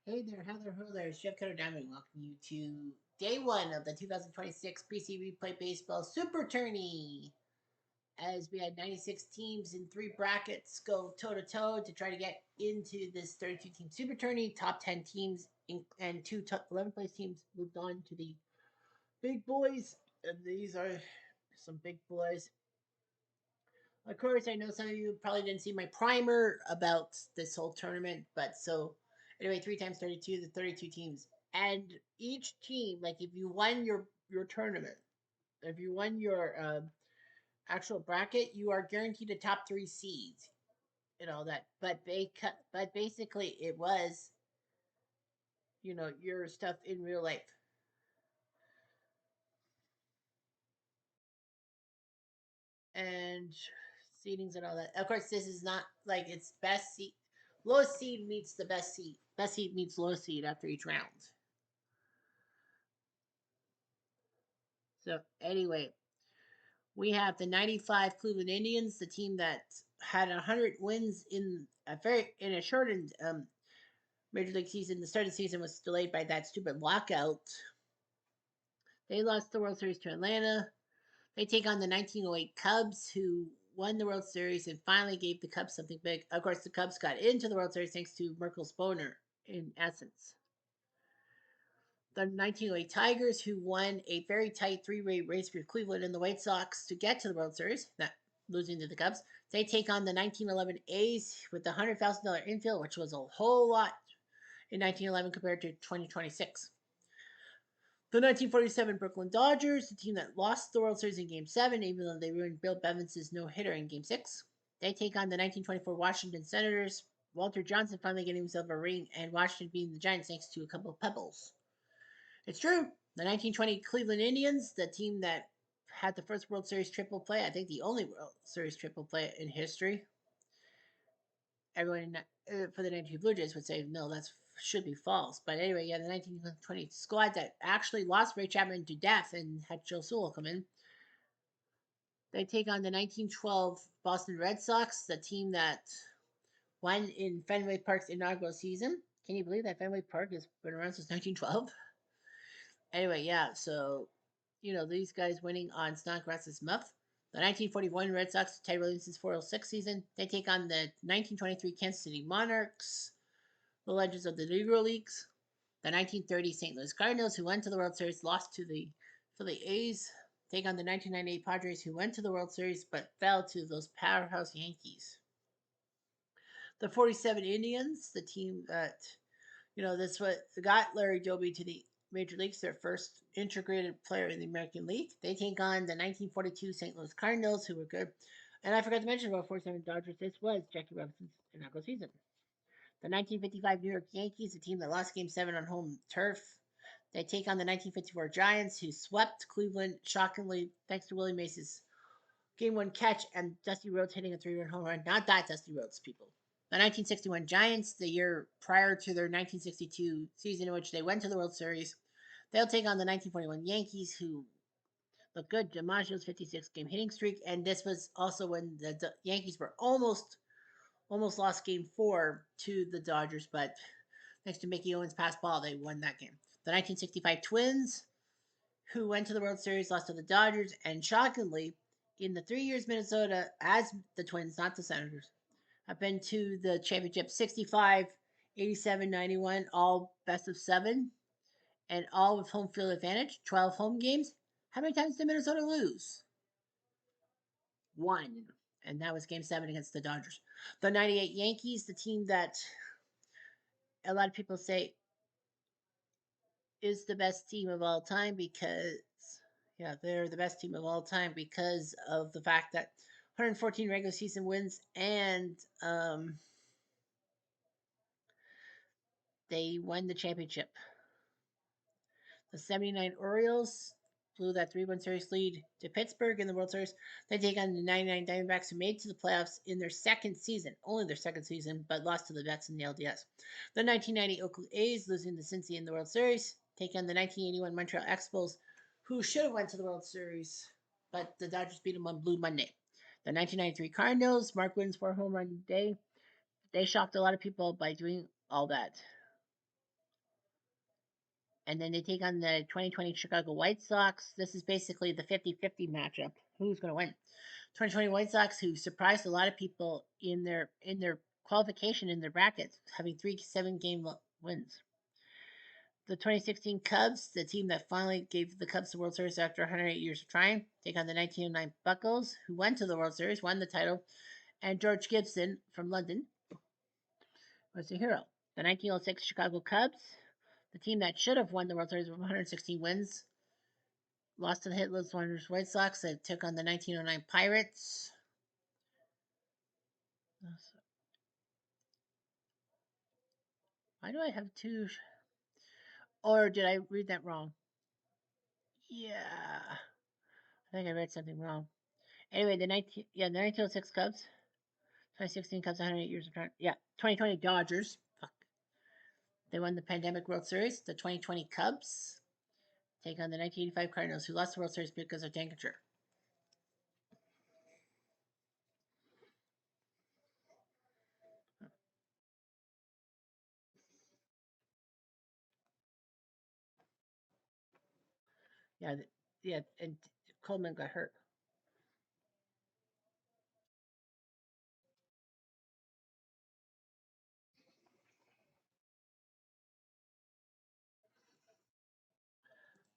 Hey there, Heather, hello there. Chef Cutter Diamond welcome you to day one of the 2026 PC Replay Baseball Super Tourney. As we had 96 teams in three brackets go toe to toe to try to get into this 32 team Super Tourney. Top 10 teams and two 11th place teams moved on to the big boys. And these are some big boys. Of course, I know some of you probably didn't see my primer about this whole tournament, but so anyway, 3 times 32, the 32 teams, and each team, like if you won your tournament, if you won your actual bracket, you are guaranteed a top three seeds and all that. But basically, it was your stuff in real life. And seedings and all that. Of course, this is not like it's best seed. Lowest seed meets the best seed. Best seed meets lowest seed after each round. So anyway, we have the '95 Cleveland Indians, the team that had 100 wins in a shortened major league season. The start of the season was delayed by that stupid lockout. They lost the World Series to Atlanta. They take on the 1908 Cubs, who won the World Series and finally gave the Cubs something big. Of course, the Cubs got into the World Series thanks to Merkel Sponer, in essence. The 1908 Tigers, who won a very tight three-way race for Cleveland and the White Sox to get to the World Series, not losing to the Cubs. They take on the 1911 A's with the $100,000 infield, which was a whole lot in 1911 compared to 2026. The 1947 Brooklyn Dodgers, the team that lost the World Series in Game 7, even though they ruined Bill Bevins' no-hitter in Game 6. They take on the 1924 Washington Senators, Walter Johnson finally getting himself a ring, and Washington beating the Giants thanks to a couple of pebbles. It's true. The 1920 Cleveland Indians, the team that had the first World Series triple play, I think the only World Series triple play in history. Everyone for the 92 Blue Jays would say, no, that should be false. But anyway, yeah, the 1920 squad that actually lost Ray Chapman to death and had Joe Sewell come in. They take on the 1912 Boston Red Sox, the team that won in Fenway Park's inaugural season. Can you believe that Fenway Park has been around since 1912? Anyway, yeah, so, these guys winning on Snodgrass's muff. The 1941 Red Sox, Ted Williams' 406 season, they take on the 1923 Kansas City Monarchs, the Legends of the Negro Leagues. The 1930 St. Louis Cardinals, who went to the World Series, lost to the Philly A's, take on the 1998 Padres, who went to the World Series but fell to those powerhouse Yankees. The 47 Indians, the team that, this what got Larry Doby to the major leagues, their first integrated player in the American League. They take on the 1942 St. Louis Cardinals, who were good. And I forgot to mention about 47 Dodgers. This was Jackie Robinson's inaugural season. The 1955 New York Yankees, a team that lost Game 7 on home turf. They take on the 1954 Giants, who swept Cleveland shockingly thanks to Willie Mace's Game 1 catch and Dusty Rhodes hitting a 3-run home run. Not that Dusty Rhodes, people. The 1961 Giants, the year prior to their 1962 season in which they went to the World Series, they'll take on the 1941 Yankees, who look good. DiMaggio's 56 game hitting streak, and this was also when the Yankees were almost lost Game 4 to the Dodgers, but thanks to Mickey Owens' pass ball, they won that game. The 1965 Twins, who went to the World Series, lost to the Dodgers, and shockingly, in the 3 years Minnesota, as the Twins, not the Senators, have been to the championship 65, 87, 91, all best of seven, and all with home field advantage, 12 home games. How many times did Minnesota lose? One. And that was game 7 against the Dodgers. The 98 Yankees, the team that a lot of people say is the best team of all time because, yeah, they're the best team of all time because of the fact that 114 regular season wins and they won the championship. The 79 Orioles blew that 3-1 series lead to Pittsburgh in the World Series. They take on the 99 Diamondbacks, who made to the playoffs in their second season, only their second season, but lost to the Mets in the LDS. The 1990 Oakland A's, losing to Cincy in the World Series, take on the 1981 Montreal Expos, who should have went to the World Series, but the Dodgers beat them on Blue Monday. The 1993 Cardinals, Mark Wynn's 4 home run day, they shocked a lot of people by doing all that. And then they take on the 2020 Chicago White Sox. This is basically the 50-50 matchup. Who's going to win? 2020 White Sox, who surprised a lot of people in their qualification in their brackets, having 3 7-game wins. The 2016 Cubs, the team that finally gave the Cubs the World Series after 108 years of trying, take on the 1909 Buccos, who went to the World Series, won the title, and George Gibson from London was the hero. The 1906 Chicago Cubs, the team that should have won the World Series with 116 wins, lost to the hitless Wonders White Sox that took on the 1909 Pirates. Why do I have 2? Or did I read that wrong? Yeah. I think I read something wrong. Anyway, the 1906 Cubs. 2016 Cubs, 108 years of trying. Yeah. 2020 Dodgers. Fuck. They won the Pandemic World Series. The 2020 Cubs take on the 1985 Cardinals, who lost the World Series because of temperature. Yeah, and Coleman got hurt.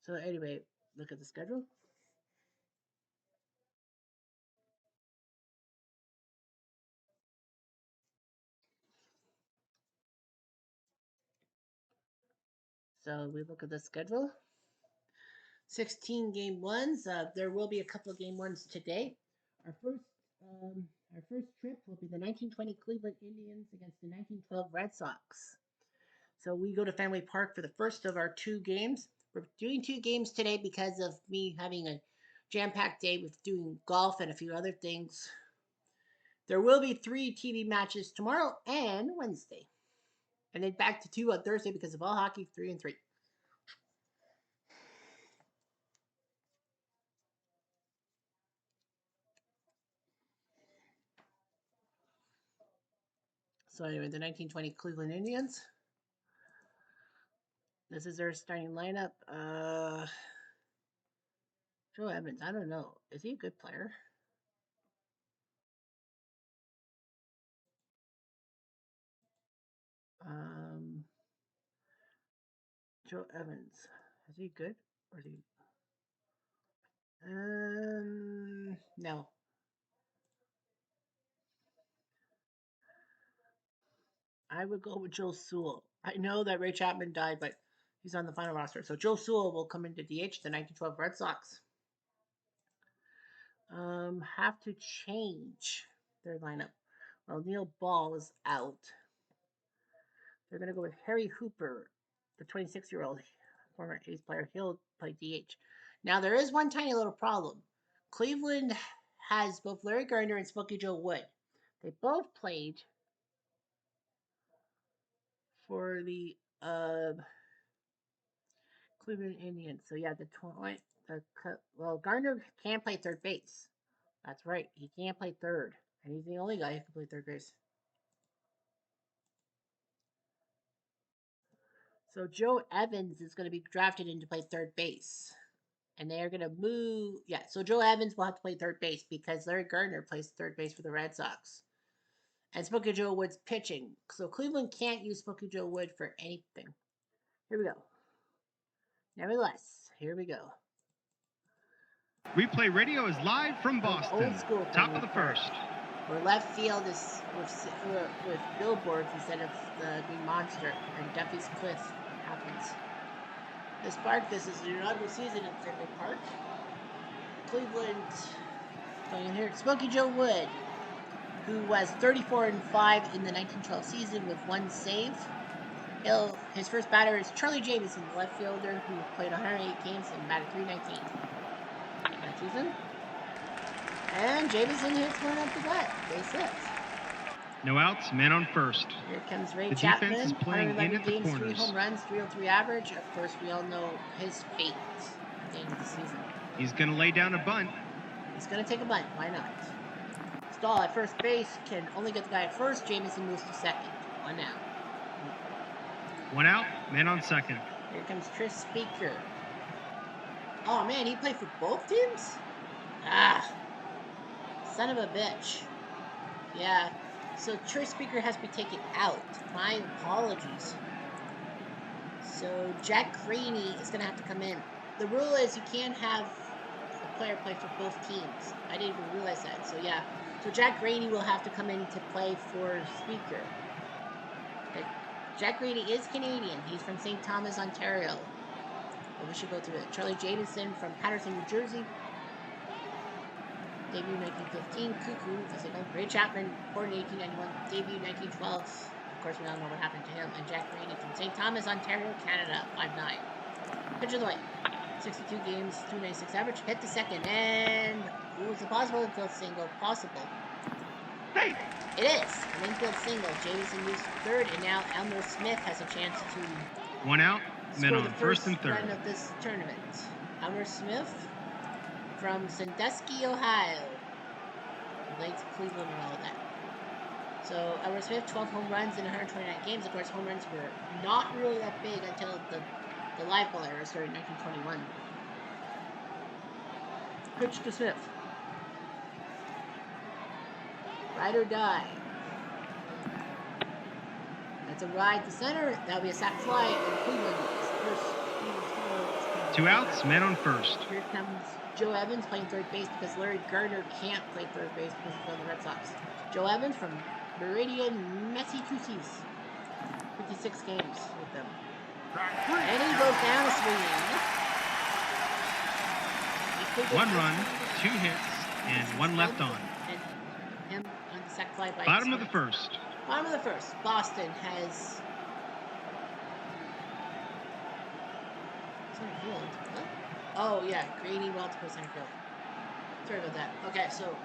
So anyway, look at the schedule. So we look at the schedule. 16 game ones. There will be a couple of game ones today. Our first trip will be the 1920 Cleveland Indians against the 1912 Red Sox. So we go to Fenway Park for the first of our 2 games. We're doing 2 games today because of me having a jam-packed day with doing golf and a few other things. There will be 3 TV matches tomorrow and Wednesday. And then back to 2 on Thursday because of all hockey, 3 and 3. So anyway, the 1920 Cleveland Indians. This is their starting lineup. Joe Evans, I don't know. Is he a good player? Joe Evans, is he good? Or is he? No. I would go with Joe Sewell. I know that Ray Chapman died, but he's on the final roster. So Joe Sewell will come into DH, the 1912 Red Sox. Have to change their lineup. Well, Neil Ball is out. They're going to go with Harry Hooper, the 26-year-old former A's player. He'll play DH. Now, there is one tiny little problem. Cleveland has both Larry Gardner and Smokey Joe Wood. They both played for the Cleveland Indians. So yeah, Gardner can't play third base. That's right, he can't play third, and he's the only guy who can play third base. So Joe Evans is going to be drafted in to play third base, and they are going to move. Yeah, so Joe Evans will have to play third base because Larry Gardner plays third base for the Red Sox, and Smokey Joe Wood's pitching. So Cleveland can't use Smokey Joe Wood for anything. Here we go. Nevertheless, here we go. Replay Radio is live from Boston. Old school Top of the first. Where left field is with billboards instead of the Green Monster, and Duffy's Cliff happens. This is the inaugural season in Fenway Park. Cleveland going in here. Smokey Joe Wood, who was 34-5 in the 1912 season with 1 save. His first batter is Charlie Jamison, the left fielder who played 108 games and batted .319 that season. And Jamison hits one up the gut. Base hit. No outs, man on first. Here comes Ray the Chapman. Defense is playing in at the games, corners. 3 home runs, 303 average. Of course, we all know his fate at the end of the season. He's going to lay down a bunt. He's going to take a bunt. Why not? Stahl at first base can only get the guy at first. Jamison moves to second. 1 out. 1 out, man on second. Here comes Tris Speaker. Oh man, he played for both teams? Ah, son of a bitch. Yeah. So Tris Speaker has to be taken out. My apologies. So Jack Graney is going to have to come in. The rule is you can't have a player play for both teams. I didn't even realize that. So yeah. So Jack Graney will have to come in to play for Speaker. Okay. Jack Graney is Canadian. He's from St. Thomas, Ontario. Well, we should go through it. Charlie Jamison from Patterson, New Jersey. Debut 1915. Cuckoo, as they call him. Ray Chapman, born in 1891. Debut 1912. Of course, we all know what happened to him. And Jack Graney from St. Thomas, Ontario, Canada. 5'9". Pitch of the way. 62 games, 296 average. Hit the second, and is it possible infield single? Possible. Hey! It is an infield single. Jamison moves to third, and now Elmer Smith has a chance to 1 out, men score on the first and run third. of this tournament. Elmer Smith from Sandusky, Ohio. Lakes, Cleveland, and all that. So Elmer Smith, 12 home runs in 129 games. Of course, home runs were not really that big until the live ball era started in 1921. Pitch to Smith. Ride or die. That's a ride to center. That'll be a sac fly, and Cleveland first. 2 outs, men on first. Here comes Joe Evans playing third base because Larry Gardner can't play third base because he's on the Red Sox. Joe Evans from Meridian, Massachusetts. 56 games with them. And he goes down swinging. 1 run, 2 hits, and 1 left on. And him on the sac fly by Bottom of the first. Bottom of the first. Boston has. Center field. What? Oh yeah, Graney Wild to play center field. Sorry about that. Okay, so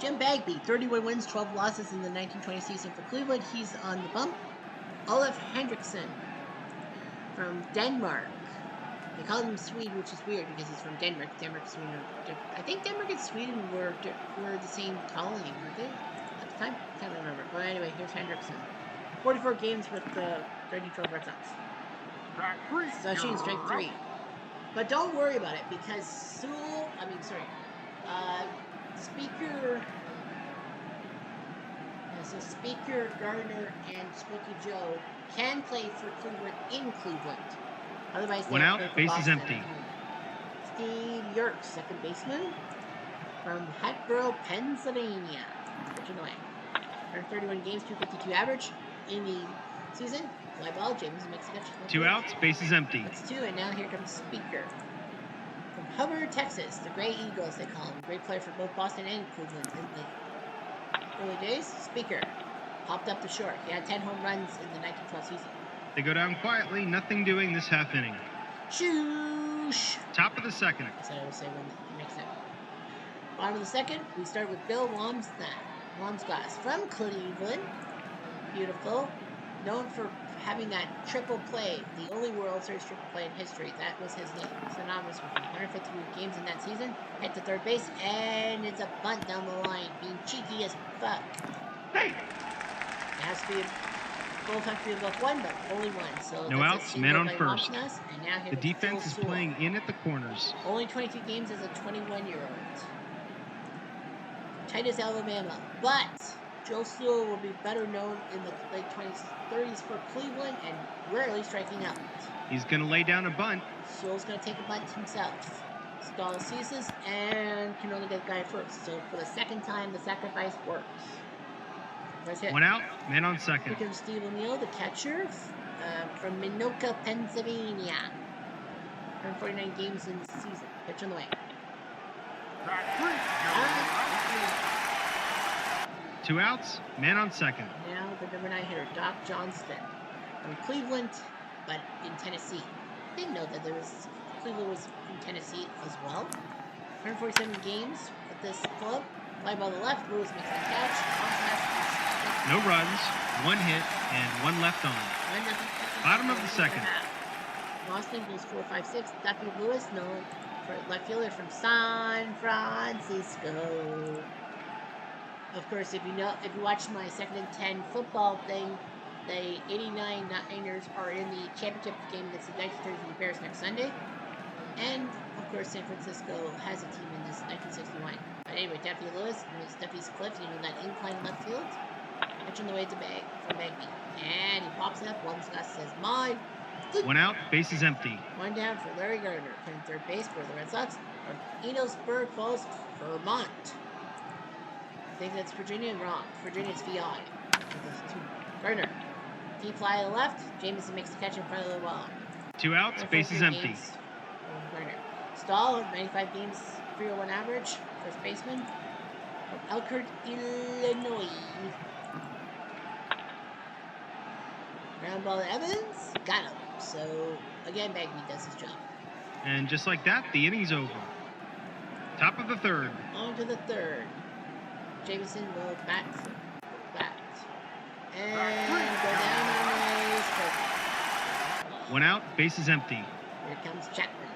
Jim Bagby, 31 wins, 12 losses in the 1920 season for Cleveland. He's on the bump. Olaf Hendrickson from Denmark. They call him Swede, which is weird because he's from Denmark. Denmark, Sweden are different. I think Denmark and Sweden were the same colony, weren't they? At the time? Can't remember. But anyway, here's Hendrickson. 44 games with the 2012 Red Sox. Sasheen, strike 3. But don't worry about it because Speaker. Yeah, so Speaker, Gardner, and Smokey Joe can play for Cleveland in Cleveland. Otherwise, they 1 out, play for bases Boston empty. Steve Yerk, second baseman from Hatboro, Pennsylvania. Pitching away. 131 games, 252 average in the season. Fly ball, James makes a catch. 2 outs, bases empty. That's 2, and now here comes Speaker. From Hubbard, Texas, the Gray Eagles, they call him. Great player for both Boston and Cleveland in the early days. Speaker popped up the short. He had 10 home runs in the 1912 season. They go down quietly, nothing doing this half inning. Shoosh! Top of the second. That's what I would say when he makes it. Bottom of the second, we start with Bill Wamsglass from Cleveland. Beautiful. Known for having that triple play, the only World Series triple play in history. That was his name. Synonymous with 152 games in that season. Hit to third base, and it's a bunt down the line. Being cheeky as fuck. Hey! It has to be both have to be above 1, but only 1. So no outs, man on first. And now the defense is playing in at the corners. Only 22 games as a 21-year-old. Titus, Alabama. But Joe Sewell will be better known in the late 20s, 30s for Cleveland and rarely striking out. He's going to lay down a bunt. Sewell's going to take a bunt himself. Stall ceases and can only get the guy first. So for the second time, the sacrifice works. Hit. 1 out, man on second. Here comes Steve O'Neill, the catcher from Minoka, Pennsylvania. 149 games in the season. Pitch on the way. 2 outs, man on second. Now the number 9 hitter, Doc Johnston from Cleveland, but in Tennessee. Didn't know that Cleveland was in Tennessee as well. 147 games with this club. Fly ball to the left. Lewis makes the catch. No runs, 1 hit, and 1 left on. Bottom of the second. Boston goes 4-5-6. Duffy Lewis, known for left fielder from San Francisco. Of course, if you watch my 2nd and 10 football thing, the 89 Niners are in the championship game against the 1933 Bears next Sunday. And, of course, San Francisco has a team in this 1961. But anyway, Duffy Lewis moves Duffy's Cliff, that incline left field. Pitch on the way to Bag from Bagby. And he pops it up. Scott says, mine. 1 out, base is empty. 1 down for Larry Gardner, playing third base for the Red Sox from Enosburg Falls, Vermont. I think that's Virginia. Wrong. Virginia's VI. Gardner. Deep fly to the left. Jameson makes the catch in front of the wall. 2 outs, base is empty. Gardner. Stahl, 95 games, 301 average. First baseman from Elkhart, Illinois. Ground ball to Evans. Got him. So, again, Bagby does his job. And just like that, the inning's over. Top of the third. On to the third. Jameson will bat. And go down on the base. 1 out, base is empty. Here comes Chapman.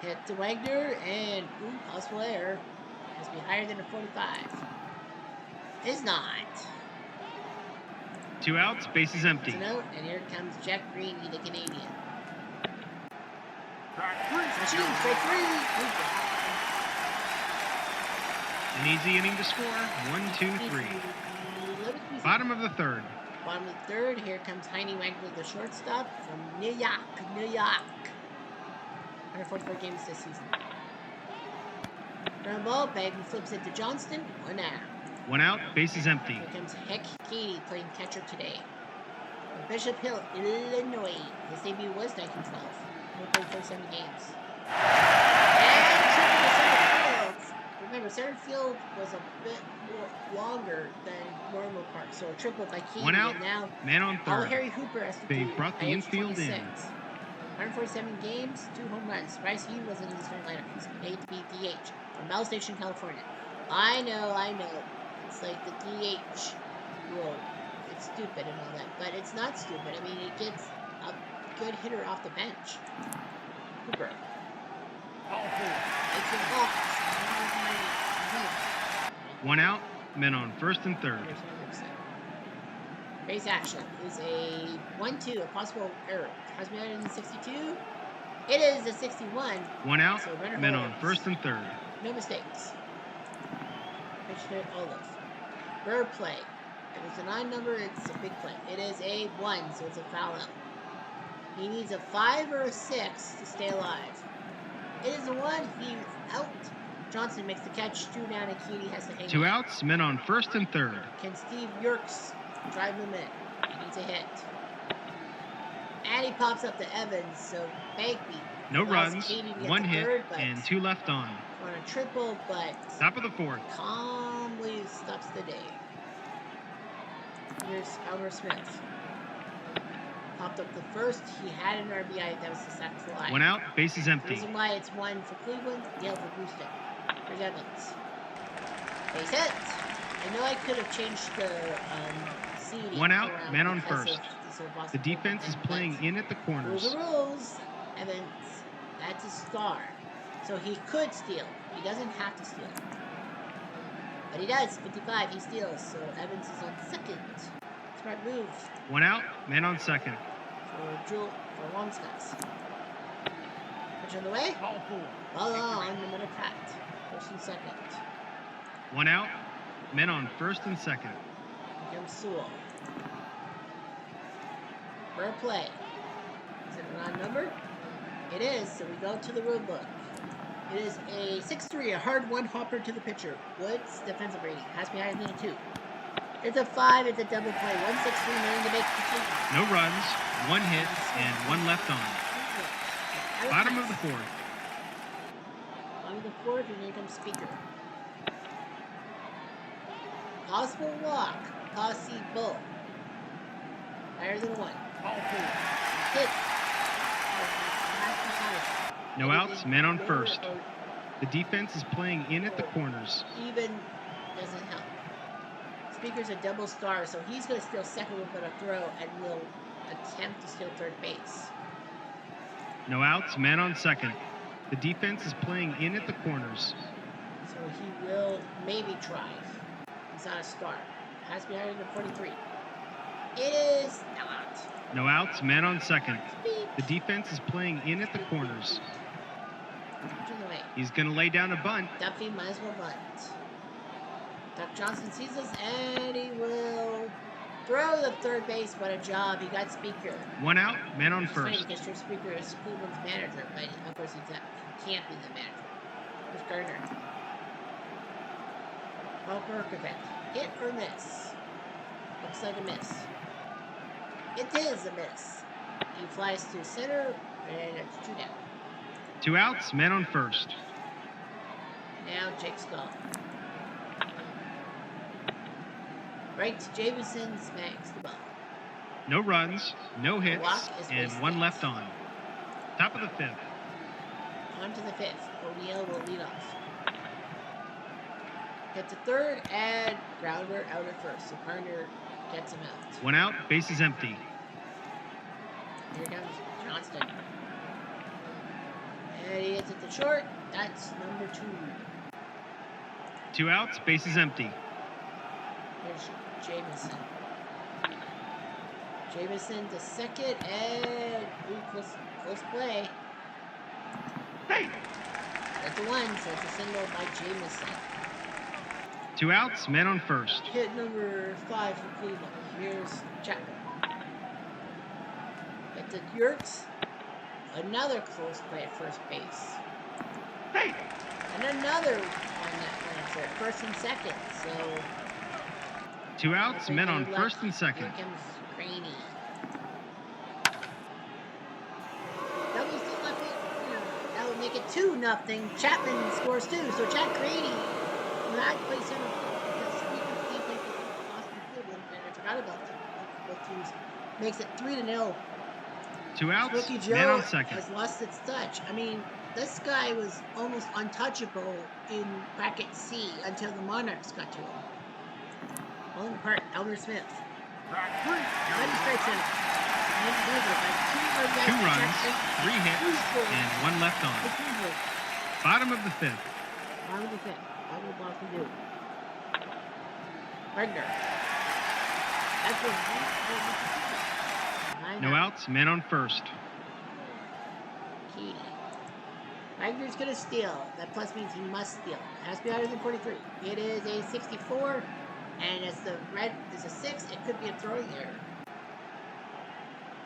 Hit to Wagner, and possible error. Has to be higher than a 45. Is not. 2 outs, base is empty. Note, and here comes Jack Green, the Canadian. Straight three. An easy inning to score. 1, 2, 3. Bottom of the third. Bottom of the third. Here comes Heine Wagner, the shortstop from New York. 144 games this season. Ground ball. Bagby flips it to Johnston. 1 out. 1 out, base is empty. Here comes Heck Katie playing catcher today. From Bishop Hill, Illinois. His debut was 1912. He played 47 games. And triple to center field. Remember, center field was a bit more longer than normal park, so a triple by Katie. 1 out, now man on third. Harry Hooper has to They do brought the infield 26. in. 147 games, 2 home runs. Bryce Hughes wasn't in the starting lineup. He's made to be DH from Bell Station, California. I know. It's like the DH rule. It's stupid and all that, but it's not stupid. I mean, it gets a good hitter off the bench. Hooper. It's an off. 1 out, men on first and third. Base action is a 1-2, a possible error. Has been added in 62. It is a 61. 1 out, so men on first and third. No mistakes. Pitch hit Olaf. Bird play. If it's an odd number, it's a big play. It is a 1, so it's a foul out. He needs a 5 or a 6 to stay alive. It is a 1. He's out. Johnson makes the catch. 2 down, and Keedy has to hang 2 outs, men on first and third. Can Steve Yerkes drive him in? He needs a hit. And he pops up to Evans, so Bagby. No runs, 1 hit, third, and 2 left on. On a triple, but top of the fourth. Calmly stops the day. Here's Elmer Smith. Popped up the first. He had an RBI. That was the sack fly. 1 out, base is empty. The reason why it's 1 for Cleveland, Dale for Houston. Here's Evans. Base hit. I know I could have changed the seeding. 1 out, man on first. The defense is playing in at the corners. Rules are rules. Evans, that's a star. So he could steal. He doesn't have to steal. But he does. 55, he steals. So Evans is on second. Smart move. 1 out, man on second. For Longstocks. Pitch on the way. Ball on, no matter Pat. First and second. 1 out, men on first and second. Here comes Sewell. For a play. Is it an odd number? It is, so we go to the rule book. It is a 6-3, a hard one hopper to the pitcher. Woods, defensive rating, has to be higher than a 2. It's a 5, it's a double play. 163 million to make the team. No runs, 1 hit, and 1 left on. Bottom of the fourth. Bottom of the fourth, and here comes Speaker. Possible walk. Possible. Higher than 1. Hit. No outs, man on first. The defense is playing in at the corners. Even doesn't help. Speaker's a double star, so he's going to steal second with a throw and will attempt to steal third base. No outs, man on second. The defense is playing in at the corners. So he will maybe try. He's not a star. Has to be higher than 43. It is not. No outs, man on second. The defense is playing in at the corners. He's going to lay down a bunt. Duffy might as well bunt. Duck Johnson sees this, and he will throw the third base. What a job. He got Speaker. 1 out, man on It's funny first. because Trip Speaker is Cleveland's manager, but of course he can't be the manager. Here's Gardner. Parker event. Hit or miss? Looks like a miss. It is a miss. He flies to center, and it's 2 down. 2 outs, man on first. Now Jake Stahl. Right to Jameson, smacks the ball. No runs, no hits, and 1 left on. Top of the 5th. On to the 5th. O'Neill will lead off. Get to third, and grounder out at first. So Gardner gets him out. 1 out, base is empty. Here comes Johnston. And he hits it to short. That's number 2. 2 outs, base is empty. Here's Jameson. Jameson to second, and close play. Hey! That's a 1, so it's a single by Jameson. 2 outs, man on first. Hit number 5 for Cleveland. Here's Chapman. At the Yerks. Another close play at first base. Hey! And another one that lands there. First and second. So 2 outs, men on first and second. Here comes Trny. Doubles to left field. That will make it 2-0. Chapman scores 2. So Chad Trny. That plays center. He played for Boston Cleveland, and I forgot about both teams. Makes it 3-0. 2 outs, Rookie Joe man on second. has lost its touch. I mean, this guy was almost untouchable in bracket C until the Monarchs got to him. Pulling apart, Elmer Smith. Ready strikes him. 2 runs, 3 hits, and 1 left on. Bottom of the 5th. Bottom of the 5th. What will Boston do? Wagner. That's what. No outs, man on first. Katie. Wagner's gonna steal. That plus means he must steal. It has to be higher than 43. It is a 64, and as the red is a 6, it could be a throwing error.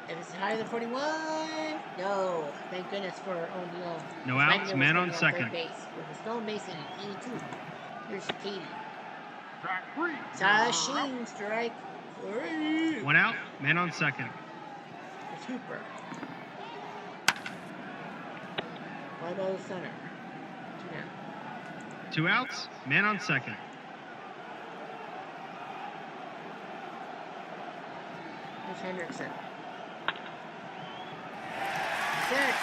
If it's higher than 41, no. Thank goodness for O'Neill. No outs, man on second. Base with a stolen base in an 82. Here's Katie. Sashing strike 3. 1 out, man on second. It's Hooper. Fly ball to center. 2 down. 2 outs, man on second. Here's Hendrickson. Set.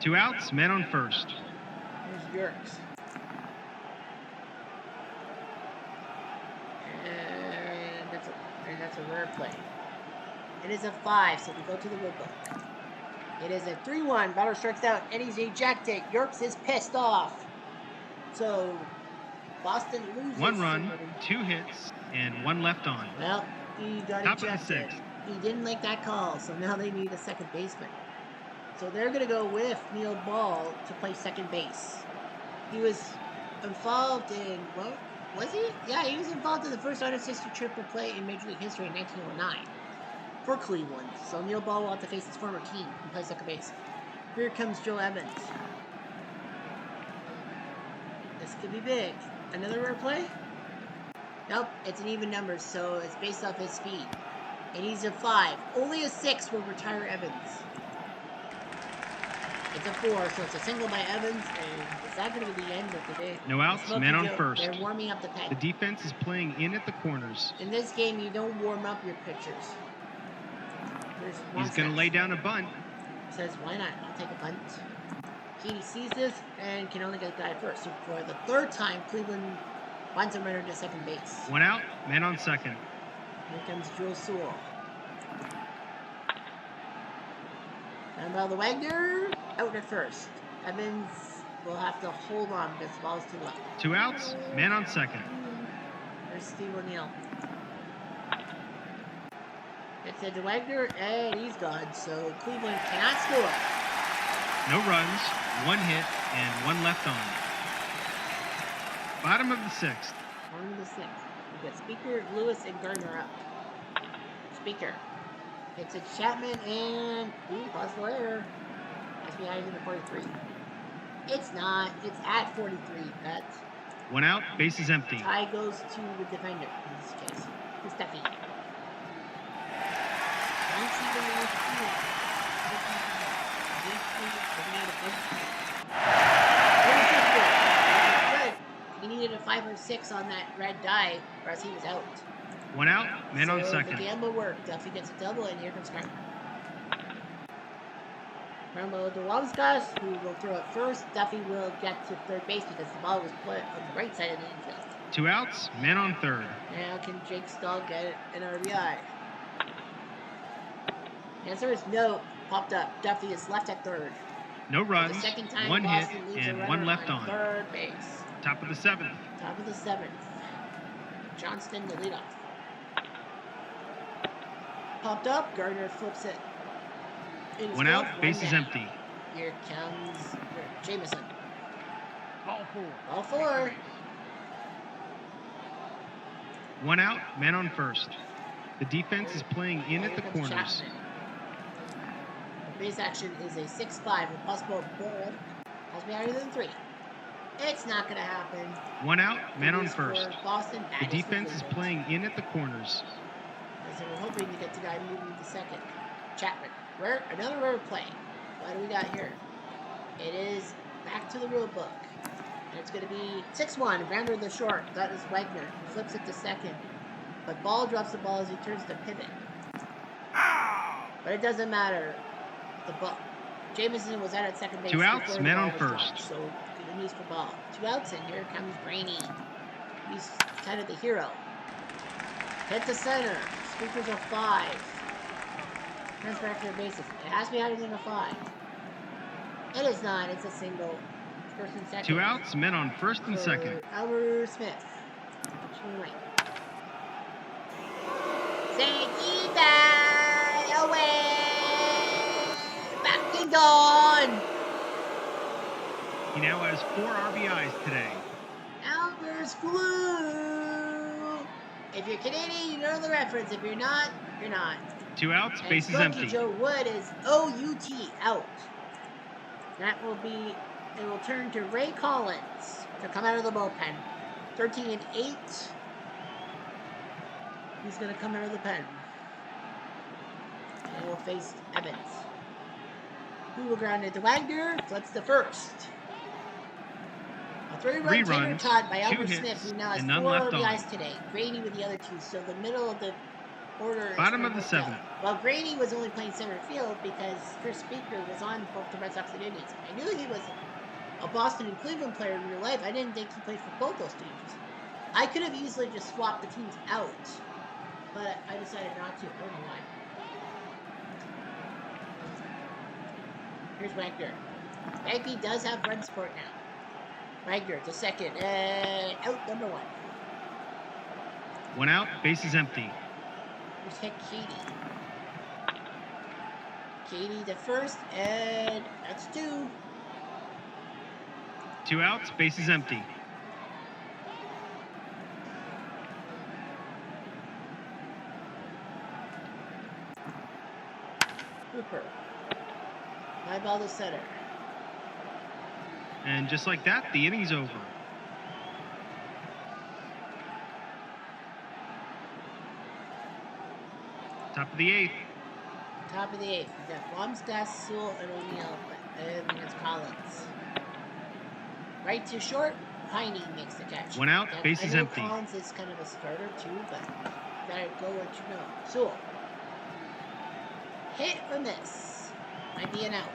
Two outs, man on first. Here's Yerks. And that's a rare play. It is a 5, so we go to the rule book. It is a 3-1. Batter strikes out, and he's ejected. Yerks is pissed off. So Boston loses. 1 run, 2 hits, and 1 left on. Well, he got Top ejected. of the 6th. He didn't like that call, so now they need a second baseman. So they're going to go with Neil Ball to play second base. He was involved in, what was he? Yeah, he was involved in the first unassisted triple play in Major League history in 1909 for Cleveland. So Neil Ball will have to face his former team and play second base. Here comes Joe Evans. This could be big. Another rare play? Nope, it's an even number, so it's based off his speed. And he's a 5. Only a 6 will retire Evans. It's a 4, so it's a single by Evans, and is that going to be the end of the day? No outs, man on first. They're warming up the pen. The defense is playing in at the corners. In this game, you don't warm up your pitchers. He's going to lay down a bunt. Says, why not? I'll take a bunt. Katie sees this and can only get the guy first. So for the 3rd time, Cleveland bunts a runner to second base. 1 out, man on second. Here comes Joe Sewell. And by the Wagner, out at first. Evans will have to hold on because the ball's too low. 2 outs, man on second. There's Steve O'Neill. It's a Wagner, and he's gone. So Cleveland cannot score. No runs, 1 hit, and 1 left on. Bottom of the 6th. Bottom of the 6th. We got Speaker, Lewis, and Gardner up. Speaker. It's a Chapman and possible error. Has to be higher than a 43. It's not. It's at 43. That's 1 out, base is empty. tie goes to the defender in this case. To Steffi. He needed a 5 or 6 on that red die, or else he was out. 1 out, man on second. The gamble worked. Duffy gets a double, and here comes Kramer. Rambo to Wamskas, who will throw it first. Duffy will get to third base because the ball was put on the right side of the infield. 2 outs, man on third. Now can Jake Stahl get an RBI? The answer is no. Popped up. Duffy is left at third. No runs, the second time 1 hit, Boston and 1 left on. Third base. Top of the 7th. Top of the 7th. Johnston to lead off. Popped up. Gardner flips it. 1 out, base is empty. Here comes Jameson. Ball 4. Ball 4. 1 out, man on first. The defense is playing in at the corners. Chapman. The base action is a 6-5 with possible ball. Has to be higher than 3. It's not going to happen. 1 out, man on first. Boston. The defense is playing in at the corners. So we're hoping to get the guy moving to second. Chapman. Another rare play. What do we got here? It is back to the rule book. And it's going to be 6-1. Grounder to the short. That is Wagner. He flips it to second. But Ball drops the ball as he turns to pivot. But it doesn't matter. The ball. Jameson was out at second base. 2 outs, man on first. Dropped, so good news for Ball. 2 outs, and here comes Brainy. He's kind of the hero. Hit to center. Speakers are 5. Turns back to the bases. It has to be higher than a 5. It is not. It's a single. First and second. 2 outs, men on first and second. Albert Smith. Right. Sankita away. Back and gone. He now has 4 RBIs today. Albert's glue. If you're Canadian, you know the reference. If you're not, you're not. 2 outs, base is empty. Joe Wood is OUT out. That will be. It will turn to Ray Collins to come out of the bullpen. 13 and 8. He's going to come out of the pen. And we'll face Evans. Who will ground it to Wagner? Flips the first. A 3-run tater tot by Albert Smith, who now has 4 RBIs today. Grady with the other 2. So the middle of the order is bottom of the 7th. Well, Grady was only playing center field because Chris Speaker was on both the Red Sox and Indians. I knew he was a Boston and Cleveland player in real life. I didn't think he played for both those teams. I could have easily just swapped the teams out, but I decided not to. I don't know why. Here's Wagner. Bagby does have run support now. Wagner to second. Out number 1. 1 out, base is empty. Here's Heck Katie. Katie to first, and that's 2. 2 outs, base is empty. Cooper. High ball to center. And just like that, the inning's over. Top of the 8th. Top of the 8th. We got Blomskas, Sewell, and O'Neill. And it's Collins. Right to short. Piney makes the catch. 1 out, base is empty. Collins is kind of a starter too, but you gotta go what you know. Sewell. Hit or miss. Might be an out.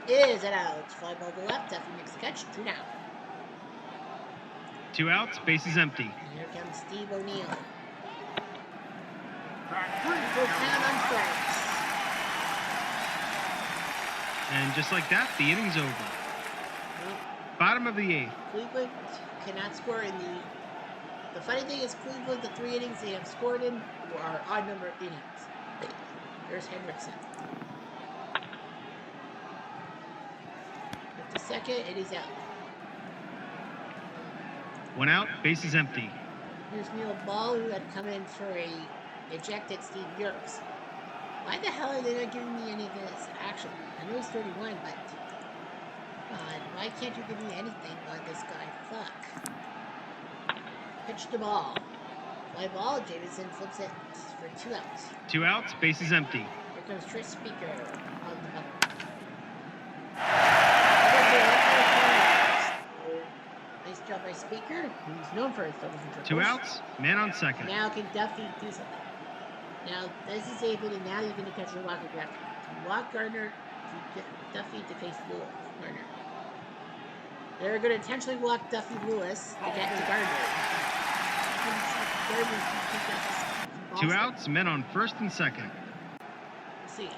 Is an out. Fly ball to left. Duffy makes the catch. 2 down. 2 outs, base is empty. And here comes Steve O'Neill. Full count on strikes. And just like that, the inning's over. Well, Bottom of the 8th. Cleveland cannot score in the... The funny thing is, Cleveland, the 3 innings they have scored in are odd number innings. There's Hendrickson. At the second, and he's out. 1 out, bases empty. Here's Neil Ball, who had to come in for a ejected Steve Yerkes. Why the hell are they not giving me any of this action? I know he's 31, but God, why can't you give me anything on this guy? Fuck. Pitch the ball. Fly ball. Jameson flips it for 2 outs. 2 outs, bases empty. Here comes Tris Speaker on the bump. Nice job by Speaker, who's known for his doubles and triples. 2 outs, man on second. Now can Duffy do something? Now this is David, and now you're going to catch your walk grab. Do you walk Gardner? Do you get Duffy to face Lewis? Gardner. They're going to intentionally walk Duffy Lewis to get to Gardner. 2 outs, men on first and second. Let's see.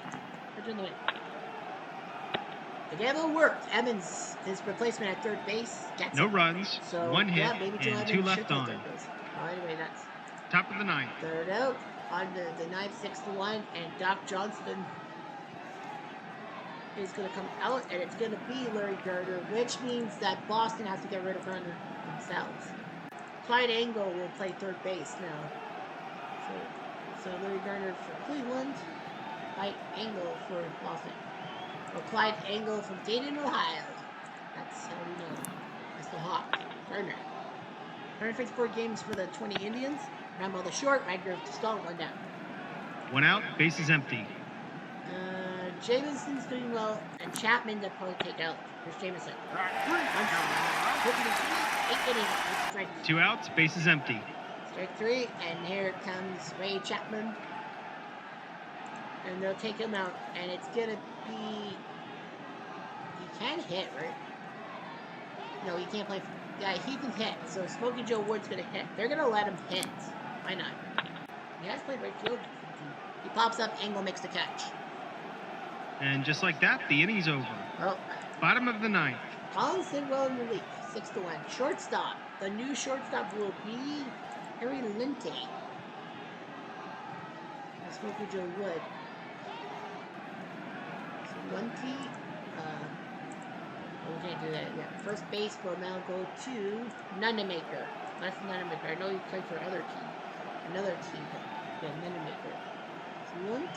The gamble worked. Evans, his replacement at third base, gets no runs, so, 1 hit, yeah, maybe and 2 left on. Oh, anyway, that's top of the 9th. Third out on the 9th, 6-1, and Doc Johnston is going to come out, and it's going to be Larry Gardner, which means that Boston has to get rid of Gardner themselves. Clyde Angle will play third base now. So Larry Gardner for Cleveland, Clyde Angle for Boston. Or Clyde Angle from Dayton, Ohio. That's how we know. That's the Hawk. Gardner. 154 games for the 20 Indians. Ground ball to short. Wagner to stall. 1 down. 1 out. Bases empty. Jameson's doing well, and Chapman to probably take out. Here's Jameson. 2 outs. Bases empty. Strike 3, and here comes Ray Chapman. And they'll take him out, and it's gonna be... He can hit, right? No, he can't play... Yeah, he can hit, so Smokey Joe Wood's gonna hit. They're gonna let him hit. Why not? He has played right field. He pops up, Angle makes the catch. And just like that, the inning's over. Oh. Bottom of the 9th. Collins did well in relief, 6-1. Shortstop. The new shortstop will be Harry Linte. Smokey Joe Wood. So Lunty, we can't do that yet. First base will now go to Nunemaker. That's Nunemaker. I know he played for another team, but yeah, Nunemaker. So Lunt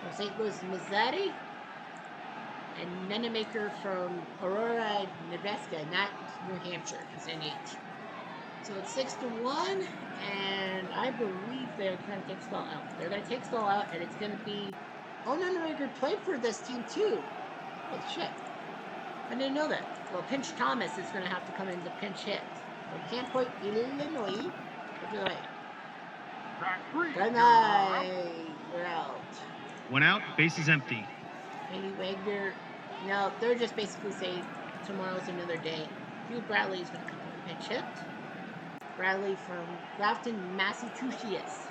from St. Louis, Missouri, and Nunemaker from Aurora, Nebraska, not New Hampshire, because NH. So it's 6-1, and I believe they're going to take Stahl out. They're going to take Stahl out, and it's going to be... Oh, Nunemaker played for this team, too. Oh, shit. I didn't know that. Well, Pinch Thomas is going to have to come in to pinch hit. From Camp Point, Illinois. Good night. You're out. 1 out, bases empty. Andy Wagner. No, they're just basically saying tomorrow's another day. Hugh Bradley is going to come in to pinch hit. Bradley from Grafton, Massachusetts.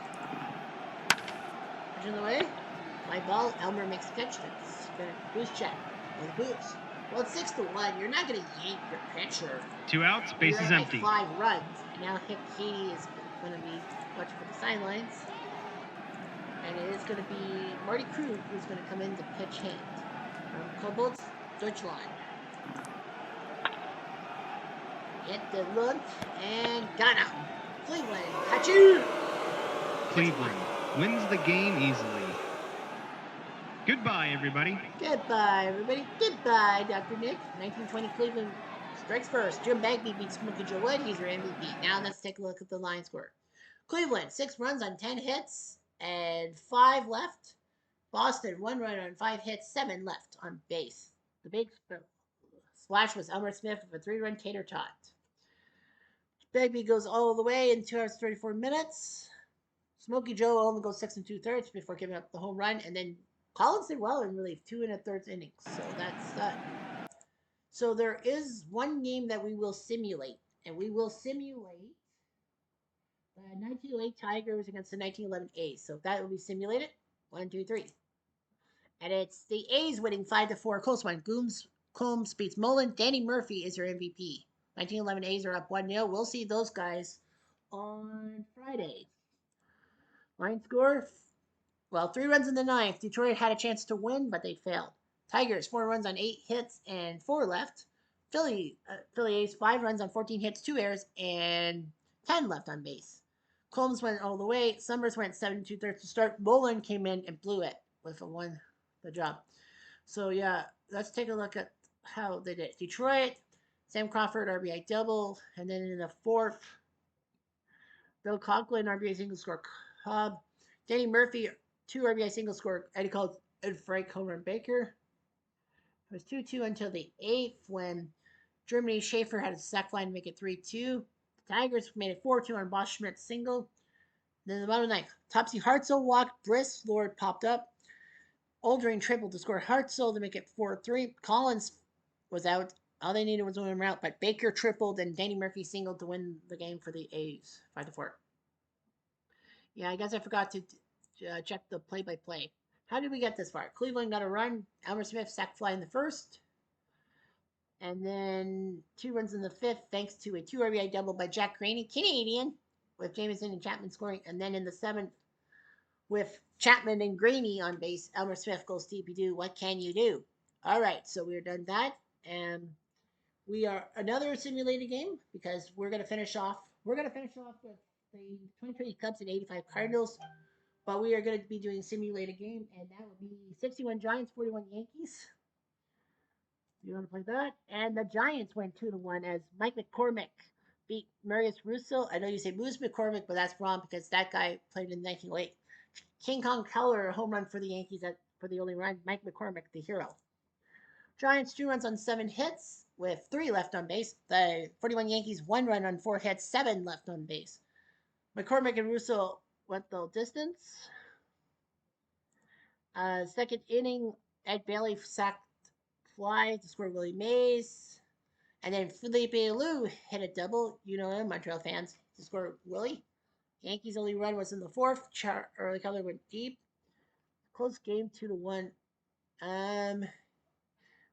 Pitch in the way. Fly ball. Elmer makes a catch. That's going to boost check. Well, boost. Well, it's 6-1. You're not going to yank your pitcher. 2 outs, bases empty. 5 runs. And now Hick Katie is going to be watching for the sidelines. And it is going to be Marty Krug who's going to come in to pitch hit. From Cobalt, Deutschland. Hit the look and got him. Cleveland, Hachu! Cleveland wins the game easily. Goodbye, everybody. Goodbye, everybody. Goodbye, Dr. Nick. 1920 Cleveland strikes first. Jim Bagby beats Smokey Joe Wood. He's your MVP. Now let's take a look at the line score. Cleveland, 6 runs on 10 hits and 5 left. Boston, 1 run on 5 hits, 7 left on base. The big splash was Elmer Smith with a 3-run tater tot. Bagby goes all the way in 2 hours 34 minutes. Smokey Joe only goes 6 2/3 before giving up the home run, and then Collins did well in relief, 2 1/3 innings. So that's that. So there is one game that we will simulate, and we will simulate the 1908 Tigers against the 1911 A's. So that will be simulated. 1, 2, 3. And it's the A's winning 5-4. Close one. Combs beats Mullen. Danny Murphy is your MVP. 1911 A's are up 1-0. We'll see those guys on Friday. Line score, well, 3 runs in the ninth. Detroit had a chance to win, but they failed. Tigers, 4 runs on 8 hits and 4 left. Philly A's, 5 runs on 14 hits, 2 errors, and 10 left on base. Combs went all the way. Summers went 7 2/3 to start. Mullen came in and blew it with the job. So yeah, let's take a look at how they did. Detroit, Sam Crawford RBI double, and then in the fourth, Bill Conklin RBI single score Cobb, Danny Murphy 2 RBI single score Eddie Cole and Frank home run Baker. It was 2-2 until the eighth when Germany Schaefer had a sac fly to make it 3-2. The Tigers made it 4-2 on Bosch Schmidt single. Then the bottom of the ninth, Topsy Hartzell walked, Briss Lord popped up. Oldring tripled to score Hartzell to make it 4-3. Collins was out. All they needed was one out, but Baker tripled and Danny Murphy singled to win the game for the A's 5-4. Yeah, I guess I forgot to check the play-by-play. How did we get this far? Cleveland got a run. Elmer Smith sac fly in the first. And then 2 runs in the fifth, thanks to a 2 RBI double by Jack Graney, Canadian, with Jameson and Chapman scoring. And then in the seventh, with Chapman and Graney on base, Elmer Smith goes TP2. What can you do? All right, so we're done that. And we are another simulated game because we're going to finish off. We're going to finish off with the 2020 Cubs and 85 Cardinals. But we are going to be doing a simulated game, and that would be 61 Giants, 41 Yankees. You want to play that? And the Giants went 2-1 as Mike McCormick beat Marius Russo. I know you say Moose McCormick, but that's wrong because that guy played in 1908. King Kong Keller, a home run for the Yankees for the only run. Mike McCormick, the hero. Giants 2 runs on 7 hits with 3 left on base. The 41 Yankees 1 run on 4 hits, 7 left on base. McCormick and Russo went the distance. Second inning, Ed Bailey sacked fly to score Willie Mays. And then Felipe Alou hit a double. You know him, Montreal fans, to score Willie. Yankees' only run was in the fourth. Early Keller went deep. Close game 2-1.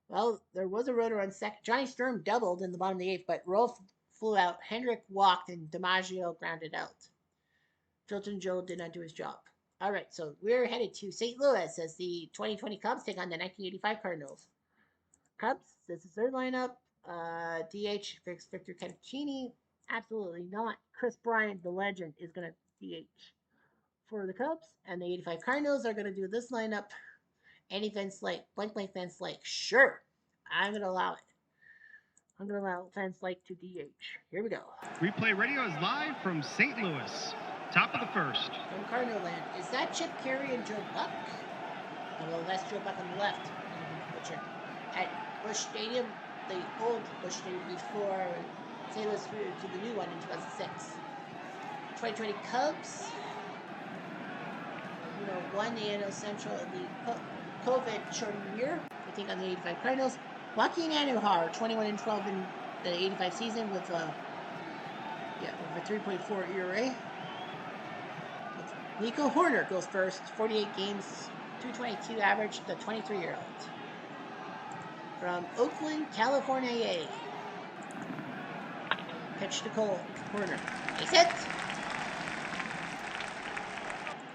Well, there was a rotor on second. Johnny Sturm doubled in the bottom of the eighth, but Rolf flew out. Hendrick walked, and DiMaggio grounded out. Tilton Joe did not do his job. All right, so we're headed to St. Louis as the 2020 Cubs take on the 1985 Cardinals. Cubs, this is their lineup. DH, Victor Cantini. Absolutely not. Chris Bryant, the legend, is going to DH for the Cubs. And the 85 Cardinals are going to do this lineup. Any Vince Lake, blank Vince Lake. Sure, I'm going to allow it. I'm going to allow Vince Lake to DH. Here we go. Replay Radio is live from St. Louis. Top of the first. From Cardinal land. Is that Chip Carey and Joe Buck? Well, that's Joe Buck on the left. At Busch Stadium, the old Busch Stadium before St. Louis moved to the new one in 2006. 2020 Cubs, won the NL Central in the COVID shortened year. I think on the 85 Cardinals. Joaquin Andujar, 21-12 in the 85 season with a 3.4 ERA. Nico Horner goes first, 48 games, 222 average, the 23-year-old. From Oakland, California. Pitch to Cole Horner. Ace hit.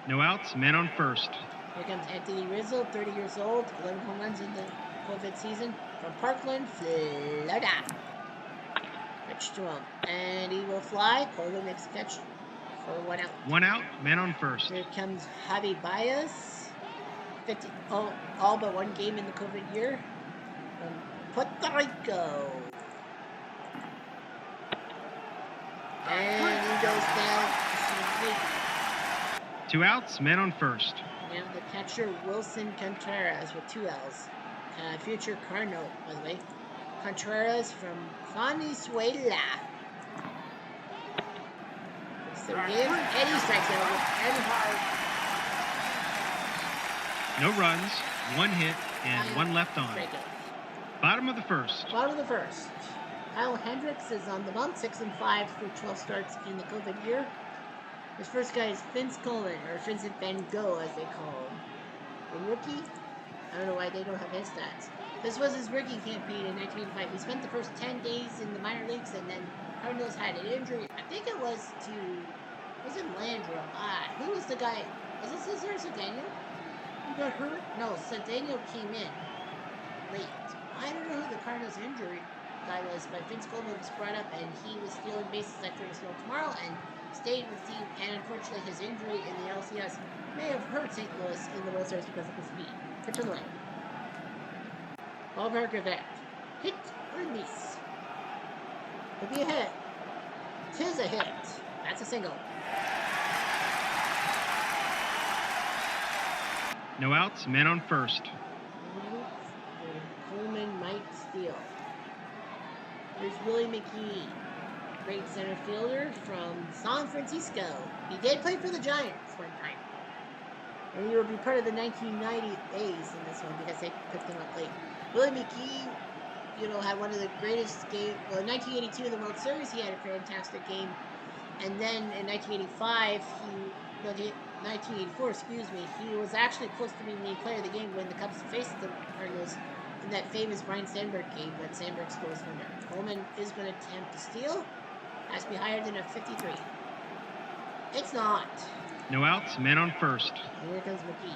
No outs, man on first. Here comes Anthony Rizzo, 30 years old, 11 home runs in the COVID season. From Parkland, Florida. Pitch to him. And he will fly. Cole makes a catch for 1 out. 1 out, man on first. Here comes Javi Baez. All but 1 game in the COVID year. From Puerto Rico. And he goes down. 2 outs, man on first. Now the catcher, Wilson Contreras with 2 L's. Future Cardinal, by the way. Contreras from Venezuela. So Eddie strikes out with hard. No runs, 1 hit, and 1 left on. Bottom of the first. Kyle Hendricks is on the bump, 6-5 through 12 starts in the COVID year. His first guy is Vince Coleman, or Vincent Van Gogh, as they call him. The rookie, I don't know why they don't have his stats. This was his rookie campaign in 1985. He spent the first 10 days in the minor leagues, and then Cardinals had an injury. I think it was Landrum. Who was the guy? Was it Cesar Cedeno who got hurt? No, Cedeno came in late. I don't know who the Cardinals injury guy was, but Vince Coleman was brought up, and he was stealing bases like there was no tomorrow, and stayed with the team. And unfortunately, his injury in the LCS may have hurt St. Louis in the World Series because of his speed. Pitch on the way. Ballpark event. Hit or miss. Could be a hit. Tis a hit. That's a single. No outs, man on first. Coleman might steal. Here's Willie McGee, great center fielder from San Francisco. He did play for the Giants one time. And he will be part of the 1990 A's in this one because they picked him up late. Willie McGee, had one of the greatest games. Well, in 1982 in the World Series, he had a fantastic game. And then in 1984, he was actually close to being named player of the game when the Cubs faced the Cardinals in that famous Brian Sandberg game, but Sandberg scores from there. Coleman is going to attempt to steal. Has to be higher than a 53. It's not. No outs, man on first. And here comes McGee.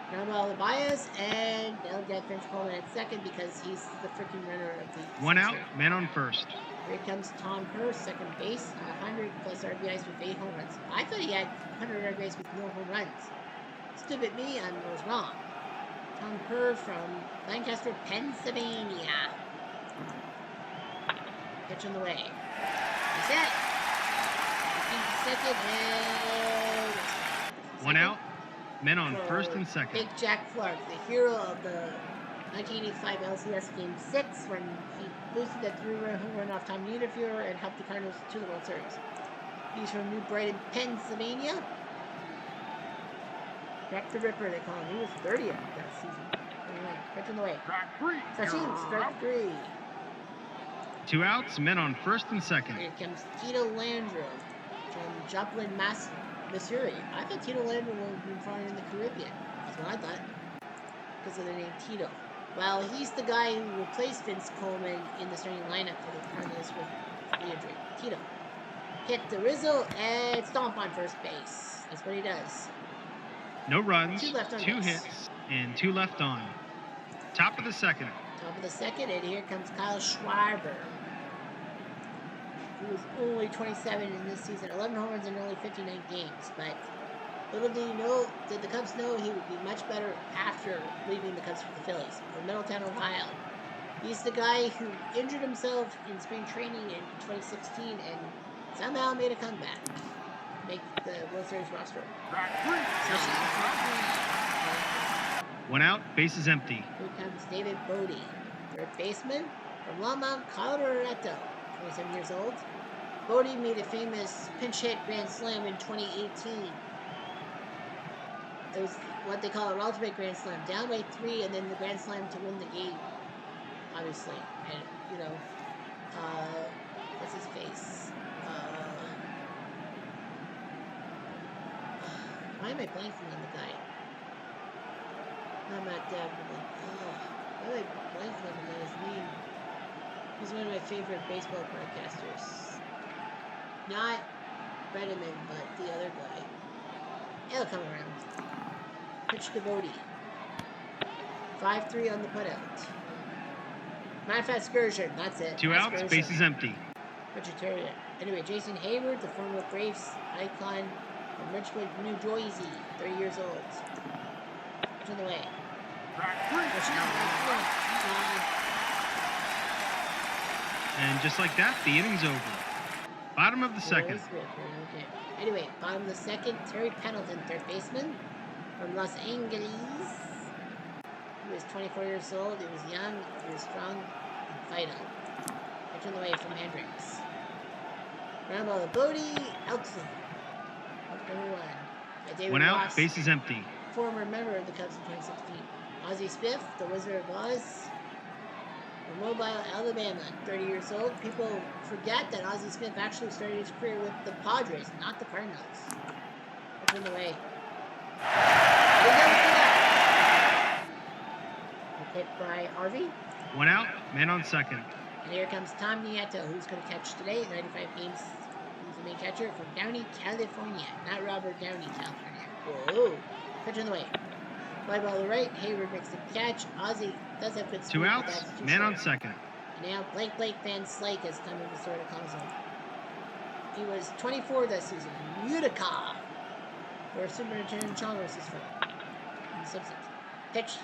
Ground ball to Baez, and they'll get Vince Coleman at second because he's the freaking runner of the One century. out, man on first. Here comes Tom Kerr, second base, 100 plus RBIs with 8 home runs. I thought he had 100 RBIs with no home runs. Stupid me, I was wrong. Tom Kerr from Lancaster, Pennsylvania. Pitch on the way. That's it. Second and... One out, men on first and second. Big Jack Clark, the hero of the 1985 LCS Game 6 when he boosted that 3-run home run off Tom Niederfuhr and helped the Cardinals to the World Series. He's from New Brighton, Pennsylvania. Jack the Ripper, they call him. He was 30th that season. Anyway, pitch on the way. Sachin, strike 3. 2 outs, men on first and second. Here comes Tito Landrum from Joplin, Missouri. I thought Tito Landrum would have been found in the Caribbean. That's what I thought. Because of the name Tito. Well, he's the guy who replaced Vince Coleman in the starting lineup for the Cardinals with the injury. Tito. Hit the Rizzo and stomp on first base. That's what he does. No runs, 2 hits, and 2 left on. Top of the second. Top of the second, and here comes Kyle Schwarber. He was only 27 in this season, 11 home runs in only 59 games. But little did the Cubs know he would be much better after leaving the Cubs for the Phillies, from Middletown, Ohio. He's the guy who injured himself in spring training in 2016 and somehow made a comeback. Make the World Series roster. 1 out, base is empty. Here comes David Bodie, third baseman from Longmont, Colorado, 27 years old. Bodie made a famous pinch hit grand slam in 2018. It was what they call a ultimate grand slam, down by 3, and then the grand slam to win the game, obviously. And what's his face? Why am I blanking on the guy? I'm not Davenport. Why am I blanking on the guy's name? He's one of my favorite baseball broadcasters. Not Redman, but the other guy. It'll come around. Pitch to Bodie. 5-3 on the putout. Matter excursion, that's it. 2 outs, base is empty. Vegetarian. Anyway, Jason Hayward, the former Braves icon from Richmond, New Jersey, 30 years old. Pitch on the way. And just like that, the inning's over. Bottom of the second. Okay. Anyway, bottom of the second, Terry Pendleton, third baseman from Los Angeles. He was 24 years old. He was young, he was strong, and vital. Pitch on the way from Hendricks. Ground ball to Bodie, outside. Number 1. 1 out, base is empty. Former member of the Cubs in 2016. Ozzie Smith, the Wizard of Oz, from Mobile, Alabama, 30 years old. People forget that Ozzie Smith actually started his career with the Padres, not the Cardinals. Pitch on the way. Hit by Harvey. 1 out, man on second. And here comes Tom Nieto, who's going to catch today. 95 games. He's the main catcher from Downey, California. Not Robert Downey, California. Whoa. Pitch on the way. Fly ball to the right. Hayward makes the catch. Ozzie does have good speed. 2 outs, man on second. And now Blake Van Slyke has come in to sort of calls him. He was 24 this season. Utica, where Superintendent Chalmers is from. In The Simpsons. Pitch.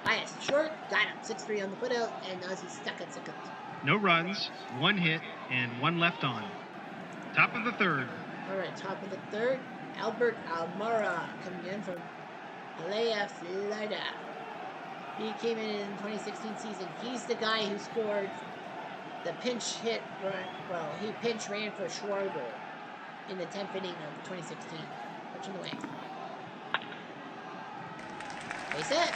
Bias. Short. Got him. 6-3 on the putout. And Ozzie stuck at second. No runs, 1 hit, and 1 left on. Top of the third. All right, top of the third. Albert Almora coming in from Alea, Florida. He came in the 2016 season. He's the guy who scored the pinch hit. Well, he pinch ran for Schwarber in the 10th inning of 2016. Pitch in the way. Base hit.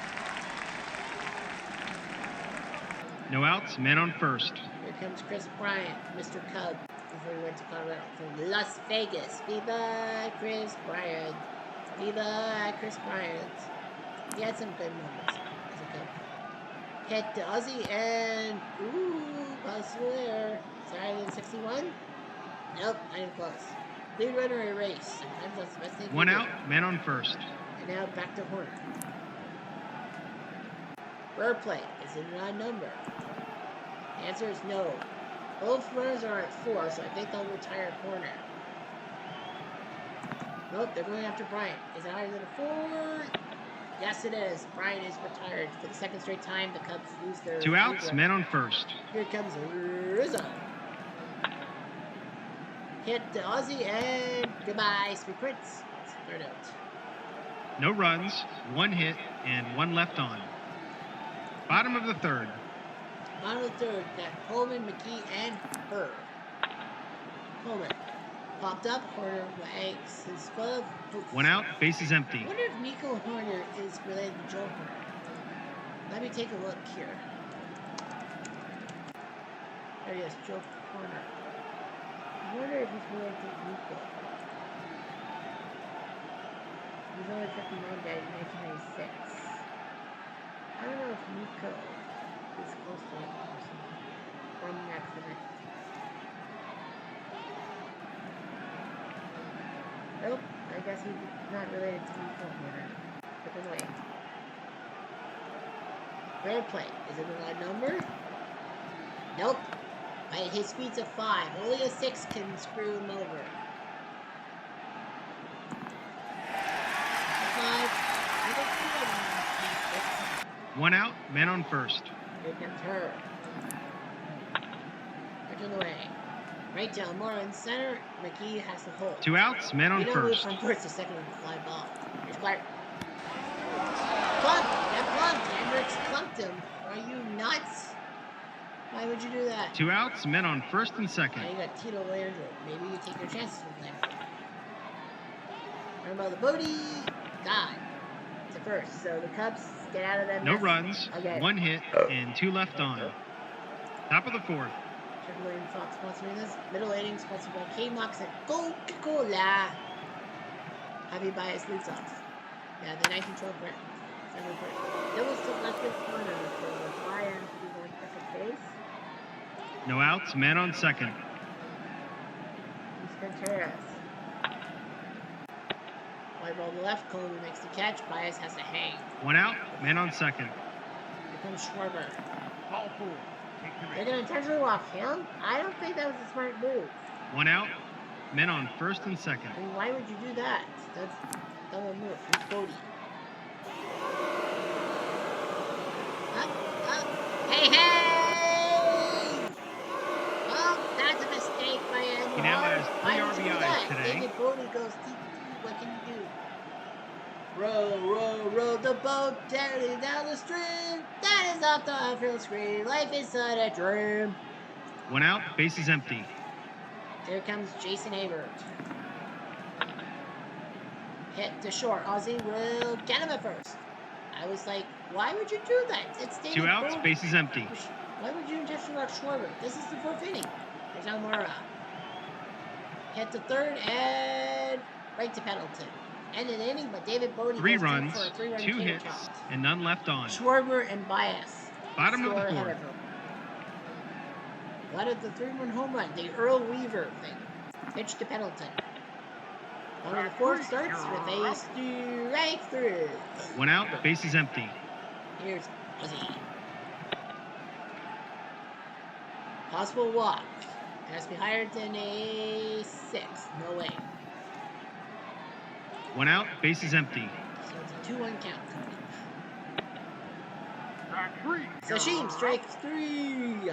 No outs, man on first. Here comes Chris Bryant, Mr. Cub, before he went to Colorado from Las Vegas. Viva Chris Bryant. Viva Chris Bryant. He had some good moments as a Cub. Hit to Ozzie and possible error. Sorry, 61? Nope, not even close. Lead runner erase. Sometimes that's the best thing. 1 out, man on first. And now back to Horner. Rare play. Is it an odd number? The answer is no. Both runners are at 4, so I think they'll retire Horner. Nope, they're going after Bryant. Is it higher than a 4? Yes, it is. Bryant is retired for the second straight time. The Cubs lose their 2 outs, man on first. Here comes Rizzo. Hit to Ozzie and goodbye, Sweet Prince. It's third out. No runs, 1 hit, and 1 left on. Bottom of the third. Bottom of the third, got Coleman, McKee, and Herb. Coleman popped up. Horner wags his glove. 1 out, base is empty. I wonder if Nico Horner is related to Joe Horner. Let me take a look here. There he is, Joe Horner. I wonder if he's related to Nico. He was only 59, died in 1996. I don't know if Nico is close to him or something. From an accident. Nope, I guess he's not related to Nico Horner. But anyway. Rare play. Is it an odd number? Nope. His speed's a 5. Only a 6 can screw him over. 5. 1 out, man on first. Here comes her. Pitch on the way. Right down, more in center. McKee has to hold. 2 outs, man on first. From first to second on the fly ball. Here's Clark. Clunked! That clunked! Hendricks clunked him. Are you nuts? Why would you do that? 2 outs, men on first and second. Now you got Tito Landry. Maybe you take your chances with Landry. Remember the booty. God. To first. So the Cubs get out of that. No runs, 1 hit, and 2 left on. Top of the fourth. Triple A Fox sponsoring this. Middle inning sponsored by K-Mox and Coca-Cola. Javi Baez leads off. Yeah, the 1912 brand. Double selected corner for the Lions to be going second base. No outs, man on second. Luis Contreras. Fly ball to the left, Coleman makes the catch. Baez has to hang. 1 out, man on second. Here comes Schwarber. They're going to intentionally walk him? I don't think that was a smart move. 1 out, men on first and second. I mean, why would you do that? That's a double move. Here's Bodie. Up. Hey! Oh, that's a mistake by Andrew. He now has 3 RBIs today. David Bodie goes deep. What can you do? Row the boat down the stream. That is off the outfield screen. Life is not a dream. 1 out, base is empty. Here comes Jason Hayward. Hit to short. Ozzie will get him at first. I was like, why would you do that? It's David 2 outs, Bodie. base is empty. Why would you intentionally walk Schwarber? This is the fourth inning. There's Almora. Hit to third and right to Pendleton. End of the inning, but David Bodie 3 goes runs, for a 3-run 2 Tater hits, Tot. and none left on. Schwarber and Bias Bottom of the score ahead fourth. of him. What is the 3-run home run? The Earl Weaver thing. Pitch to Pendleton. Bottom of the fourth starts with a strike through. 1 out, bases empty. Here's Ozzy. Possible walk. Has to be higher than a 6. No way. 1 out, bases empty. So it's a 2-1 count coming up. Sashim, strike 3.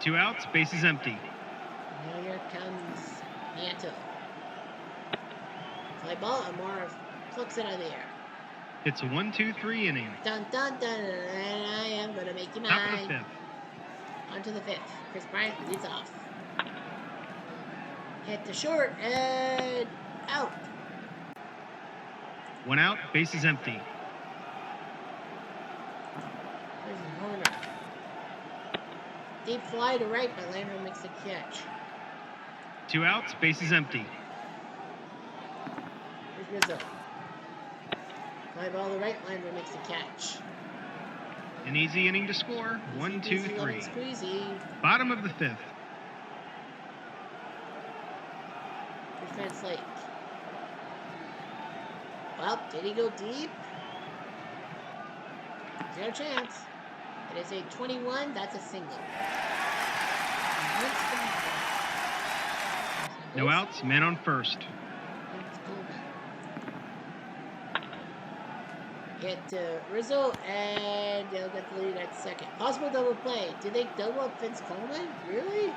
2 outs, bases empty. Now here comes Nieto. Fly ball, Amora plucks it out of the air. It's a 1-2-3 inning. Dun dun dun, and I am gonna make you mine. Top of the fifth. On to the fifth. Chris Bryant leads off. Hit the short and out. 1 out, bases empty. There's a Horner. Deep fly to right, but Landry makes the catch. 2 outs, bases empty. Here's Rizzo. Fly ball to right, Landry makes the catch. An easy inning to score. 1-2-3. Squeezy. Bottom of the fifth. Here's Van Slate. Well, did he go deep? Zero chance. It is a 21. That's a single. No outs, man on first. Get Rizzo, and they'll get the lead at second. Possible double play. Did they double up Vince Coleman? Really?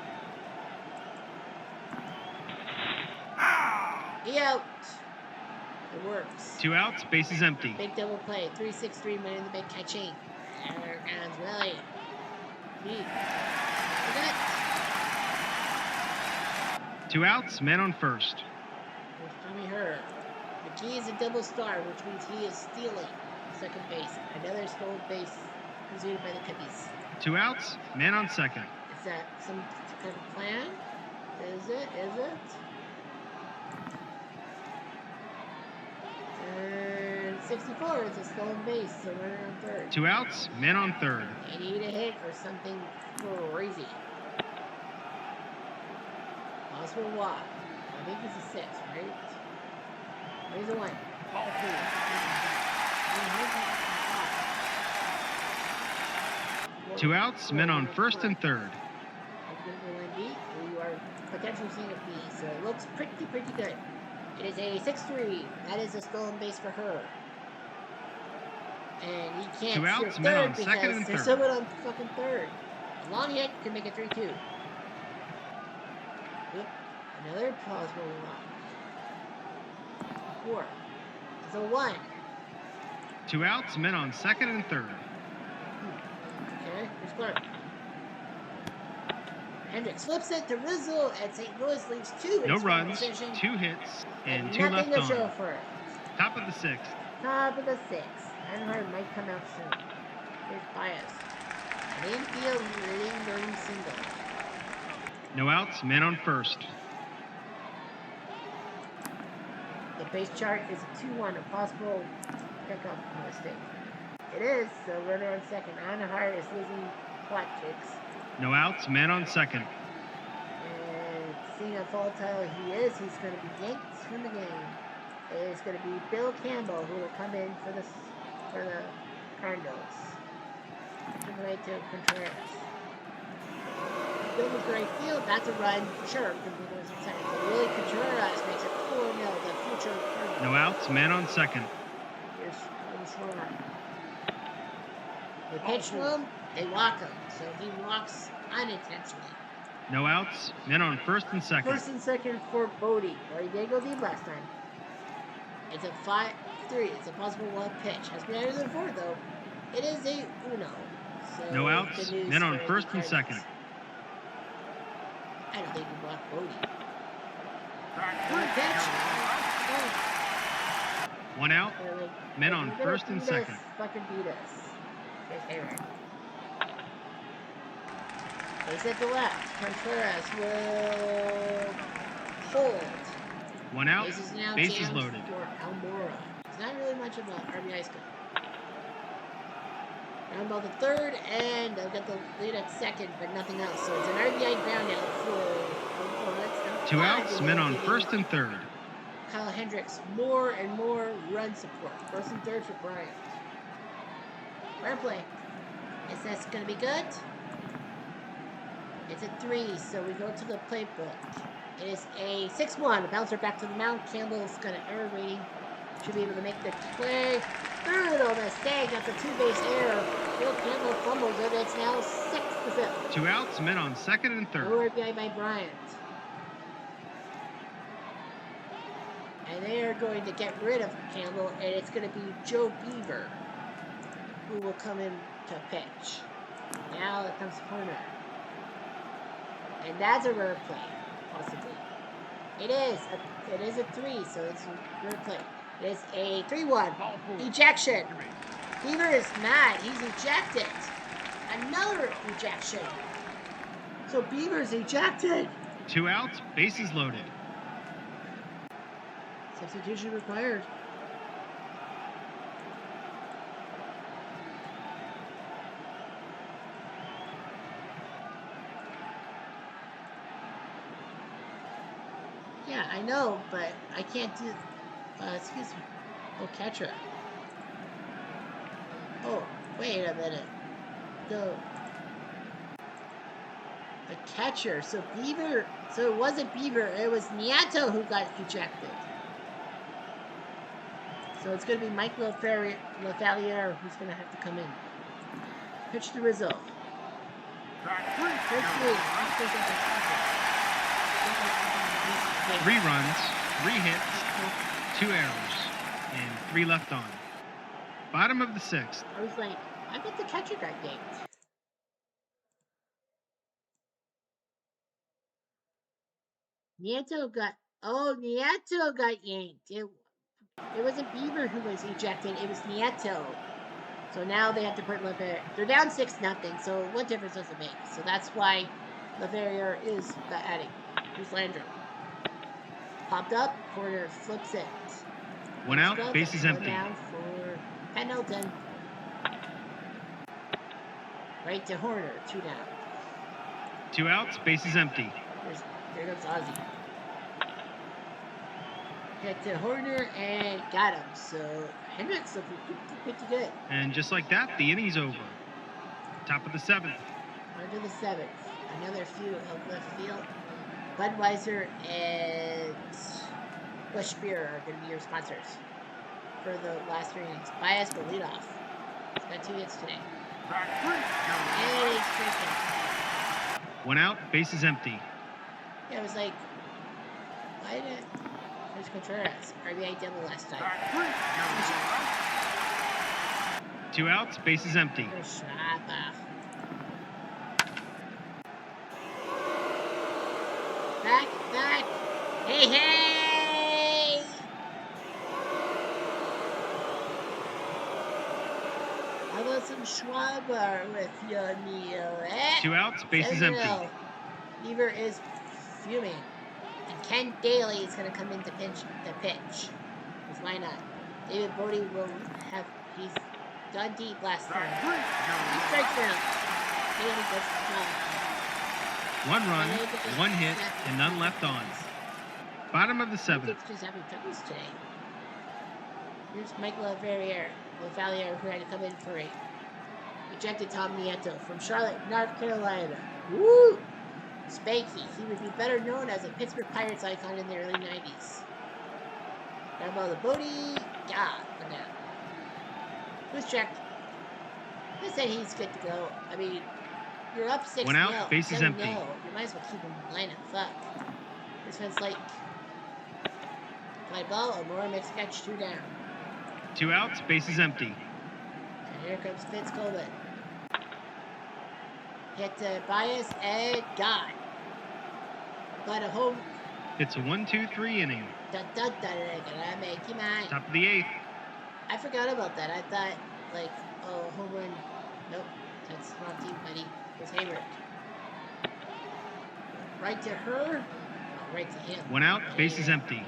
He out. It works. 2 outs, bases empty. Big double play. 3-6-3, man in the big catching. There comes Willie. Look at it. 2 outs, man on first. Here's Tommy Herr. McGee is a double star, which means he is stealing second base. Another stolen base presented by the Cubbies. 2 outs, man on second. Is that some kind of plan? Is it? Is it? And 64 is a stolen base, so runner on third. 2 outs, man on third. They need a hit or something crazy. Possible walk. I think it's a 6, right? There's a 1. Ball 2 outs, men on first and third. We are potentially seeing a B, so it looks pretty good. It is a 6-3. That is a stolen base for her. And he can't 2 outs, steal men third on second because and there's third. someone on fucking third. A long hit can make it 3-2. Yep. Another plausible walk. 4. It's a 1. 2 outs, men on second and third. Okay, here's Clark. Hendricks flips it to Rizzo, and St. Louis leaves 2. No runs, 2 hits, and 2 left nothing to show on. for it. Top of the sixth. Top of the 6th. Earnhardt might come out soon. Here's Bias. An infield lingering single. No outs, men on first. The base chart is a 2-1, a possible pickup mistake. It is, so runner on second. Earnhardt is losing kicks. No outs, men on second. And seeing how volatile he is, he's going to be yanked from the game. It's going to be Bill Campbell who will come in for the Cardinals. Turn right to Contreras. Bill was right field. That's a run. Sure, the Blue was in second. So Willie Contreras makes it 4-0. The future Cardinals. No outs, men on second. Here's Schwarber. They pitch to him. They walk him. So he walks unintentionally. No outs, men on first and second. First and second for Bodie. Or he did go deep last time. It's a 5-3. It's a possible one pitch. Has been out of the fourth, though. It is a uno. So No outs, men on first and second. I don't think we blocked Bodie. Good pitch. 1 out, men on first and second. Fucking beat us. Here's Aaron. Base at the left. Contreras will hold. 1 out, Bases now bases jammed loaded. for Almora. He's not really much of an RBI scout. Ground ball to third, and they'll get the lead at second, but nothing else. So it's an RBI ground out for that's 2 outs, men on first and third. Kyle Hendricks more and more run support. First and third for Bryant. Fair play. Is this going to be good? It's a 3, so we go to the playbook. It is a 6-1. The bouncer back to the mound. Campbell's got an error rating. Should be able to make the play. Brutal mistake. That's a 2-base error. Bill Campbell fumbles it. It's now 6-5. 2 outs, men on second and third. No RBI by Bryant. And they are going to get rid of Campbell, and it's going to be Joe Beaver who will come in to pitch. Now it comes Horner. And that's a rare play, possibly. It is a 3, so it's a rare play. It is a 3-1. Ejection. Beaver is mad. He's ejected. Another ejection. So Beaver's ejected. 2 outs, bases loaded. Substitution required. Yeah, I know, but I can't do... excuse me. Oh, catcher. Oh, wait a minute. The catcher. So Beaver... So it wasn't Beaver. It was Nieto who got ejected. So it's going to be Mike Lafayette who's going to have to come in. Pitch to Rizzo. 3 runs, 3 hits, 2 errors, and 3 left on. Bottom of the 6th. I was like, I bet the catcher got yanked. Nieto got yanked. It wasn't Beaver who was ejected, it was Nieto. So now they have to put Lafayette. They're down 6-0, so what difference does it make? So that's why Lafayette is batting. Here's Landrum. Popped up, Porter flips it. 1 out, bases empty. Down for Pendleton. Right to Horner, 2 down. 2 outs, bases empty. There goes Ozzie. Hit to Horner and got him. So Hendricks looking pretty good. And just like that, the inning's over. Top of the 7th. Onto the 7th. Another few of left field. Budweiser and Bush Beer are going to be your sponsors for the last 3 innings. Bias will lead off. He's got 2 hits today. And he's striking. 1 out, bases empty. Yeah, it was like, why did there's Contreras? RBI double last time. 2 outs, bases empty. Back. Hey! How about some Schwaber with your meal, eh? 2 outs, bases empty. Beaver is fuming. And Ken Daly is going to come in to pitch. Because why not? David Bodie he's done deep last time. He strikes out. Daly gets the job. 1 run, 1 hit, and none left on. Bottom of the 7th. It's just having troubles today. Here's Mike Lafayette, who had to come in for a ejected Tom Nieto from Charlotte, North Carolina. Woo! Spanky. He would be better known as a Pittsburgh Pirates icon in the early 90s. Grab all the Bodie. God, for now. Who's checked? I said he's good to go. I mean, you're up 6-0. 1 out, bases empty. You might as well keep him in line up. Fuck. This one's like fly ball. O'Mora makes a catch, 2 down. 2 outs, bases empty. And here comes Fitz Colvin. Hit Bias and got. But a home. It's a 1-2-3 inning. Gonna make you mine. Top of the 8th. I forgot about that. I thought, like, oh, home run. Nope. That's not team, buddy. It's Hayward. Right to her. Oh, right to him. 1 out, bases empty.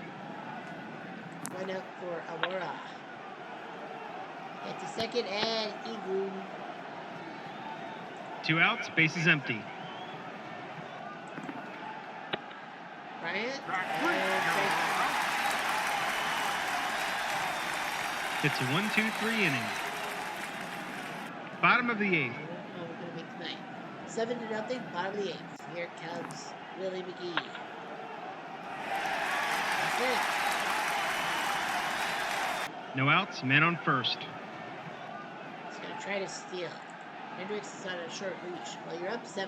One up for Aurora. Hit to second and Egoon. 2 outs, bases empty. Bryant. It's a 1-2-3 inning. Bottom of the 8th. Oh, we're gonna make tonight. 7-0. Bottom of the 8th. Here comes Willie McGee. That's it. No outs, man on first. He's gonna try to steal. Hendricks is on a short leash. Well, you're up 7-0.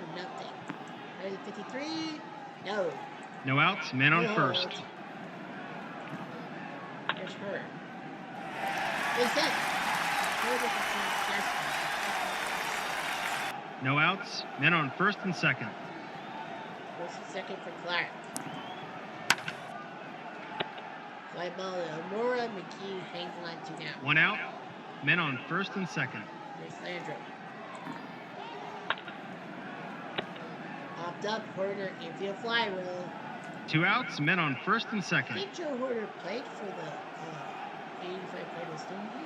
53. No. No outs, man on first. Here's her. Base hit. No outs, men on first and second. First and second for Clark. Fly ball to Aurora. McKee hangs on 2 down. 1 out, men on first and second. Here's Landrum. Popped up. Horner infield fly roll. 2 outs, men on first and I second. think Joe Horner played for the 85 Cardinals, didn't he?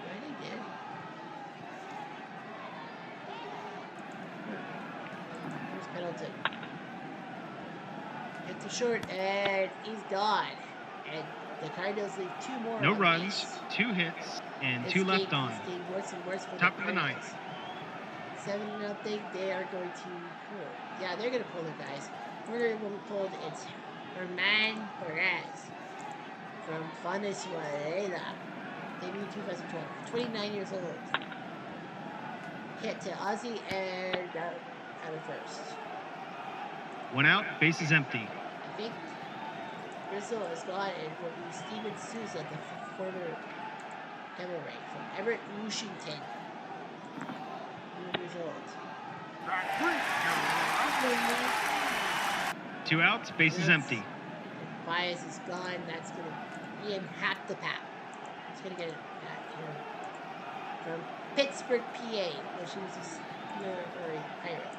Right, he did. Here's Pendleton. Hit the short, and he's gone. And the Cardinals leave 2 more. No runs, 2 hits, and 2 left on. It's getting worse and worse for Top the of the Cardinals. 9th. 7-0. They are going to pull. Yeah, they're going to pull their guys. Horner will be pulled. It's Herman Perez from Venezuela. Debut 2012. 29 years old. Hit to Ozzy and out of first. 1 out, bases empty. I think Rizzo is gone and will be Steven Souza, the former Devil Ray from Everett, Washington. years old. 2 outs, bases empty. And Baez is gone. That's going to Ian Hack the Pat. He's going to get it back here from Pittsburgh, PA, which he was a Steeler or a Pirate.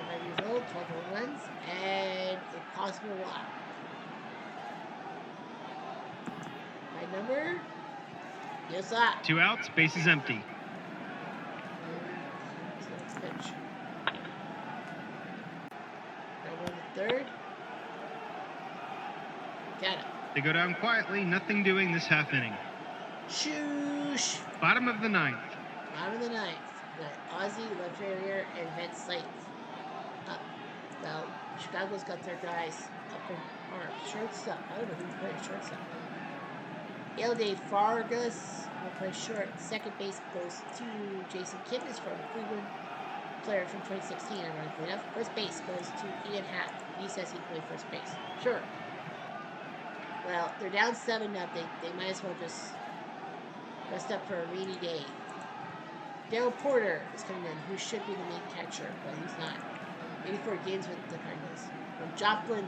25 years old, 12 home runs, and a possible walk. My number? Yes, sir. 2 outs, bases empty. Pitch. Number the third. Got it. They go down quietly, nothing doing this half inning. Shoosh. Bottom of the 9th. Bottom of the 9th. Got Ozzy, left area, and Vince Slate. Up. Well, Chicago's got their guys up in arms. Shortstop. I don't know who played shortstop. Ilde Vargas will play short. Second base goes to Jason Kipnis from Cleveland. Player from 2016, ironically enough. First base goes to Ian Happ. He says he played first base. Sure. Well, they're down 7-0. They might as well just rest up for a rainy day. Dale Porter is coming in, who should be the main catcher, but he's not. 84 games with the Cardinals. From Joplin,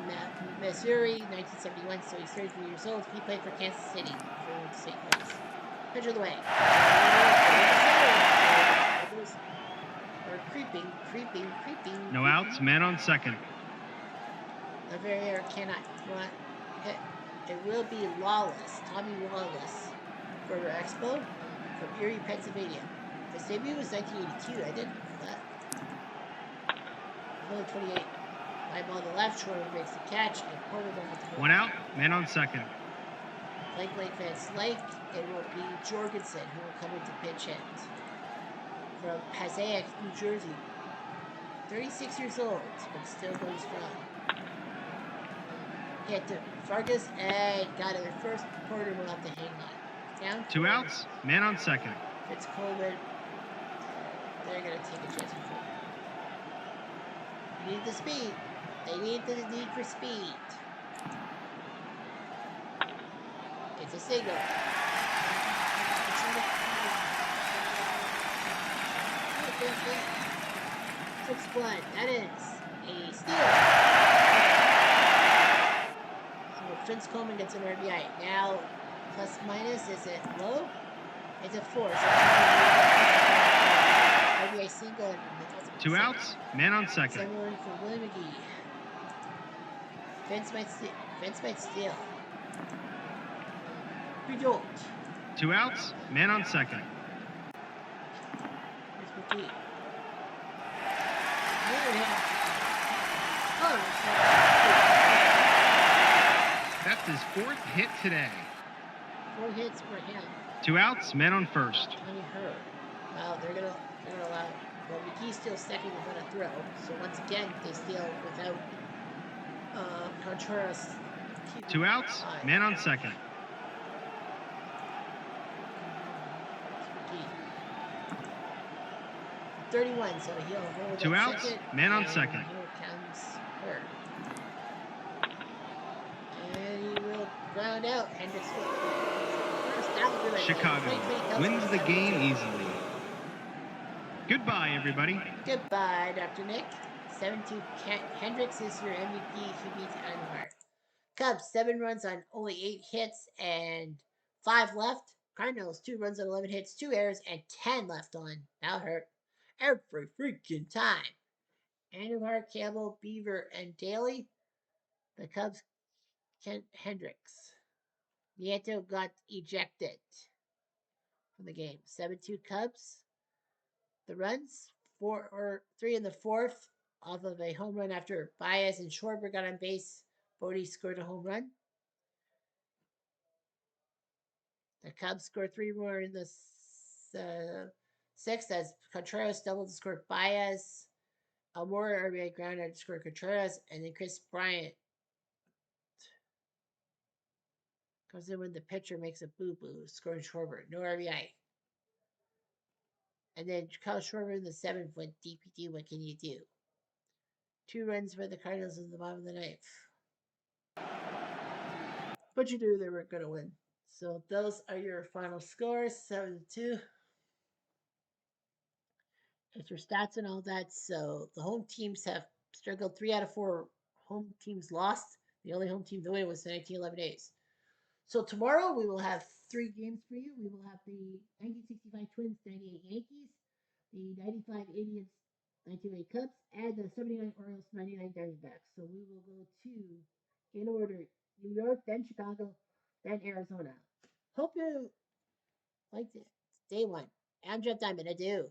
Missouri, 1971, so he's 33 years old. He played for Kansas City before he went to St. Louis. Pitch of the way. Or creeping. No outs, man on second. Laverier cannot hit. It will be Lawless, Tommy Lawless, for Expo from Erie, Pennsylvania. His debut was 1982. I didn't know that. He's only 28. Fly ball to the left, Schwarber makes the catch, and Porter will have to hold. 1 out, man on second. Lake Fence Lake, it will be Jorgensen who will come into pinch hit. From Passaic, New Jersey. 36 years old, but still going strong. Hit to Vargas and got it. First, Porter will have to hang on. Down 2 outs, man on second. It's Coleman. They're going to take a chance with him. You need the speed. They need the need for speed. It's a single. 6-1. That is a steal. So Prince Coleman gets an RBI. Now, plus minus, is it low? It's a 4. So RBI single and 2 outs, man on second. 7 run for Willie McGee. Vince might steal. We don't. 2 outs, man on second. Here's McGee. That's his 4th hit today. 4 hits for him. 2 outs, men on first. Tony Hurd. Well, they're gonna allow. Well, McGee steals second without a throw. So once again, they steal without Contreras. 2 outs, man on second. McGee. 31, so he'll go with 2 outs, second, man on second. Here comes Hurd. And he will ground out. Hendricks will. Chicago wins the game easily. Goodbye, everybody. Goodbye, Dr. Nick. 7-2. Hendricks is your MVP. He beats Anwar. Cubs, 7 runs on only 8 hits and 5 left. Cardinals, 2 runs on 11 hits, 2 errors, and 10 left on. That hurt every freaking time. Anwar, Campbell, Beaver, and Daly. The Cubs, Hendricks. Nieto got ejected from the game. 7-2 Cubs. The runs, 3 in the 4th, off of a home run after Baez and Schwarber got on base. Bodie scored a home run. The Cubs scored 3 more in the 6th as Contreras doubled to score Baez. Almora RBI grounder to score Contreras, and then Chris Bryant comes in when the pitcher makes a boo-boo, scoring Schwarber. No RBI. And then Kyle Schwarber in the 7th went DPD. What can you do? 2 runs for the Cardinals in the bottom of the 9th. But you knew they weren't going to win. So those are your final scores, 7-2. It's your stats and all that. So the home teams have struggled. 3 out of 4 home teams lost. The only home team to win was the 1911 A's. So tomorrow we will have 3 games for you. We will have the 1965 Twins, 98 Yankees, the 95 Indians, 1998 Cubs, and the 79 Orioles, 99 Diamondbacks. So we will go to, in order, New York, then Chicago, then Arizona. Hope you liked it. Day 1. I'm Jeff Diamond. Adieu.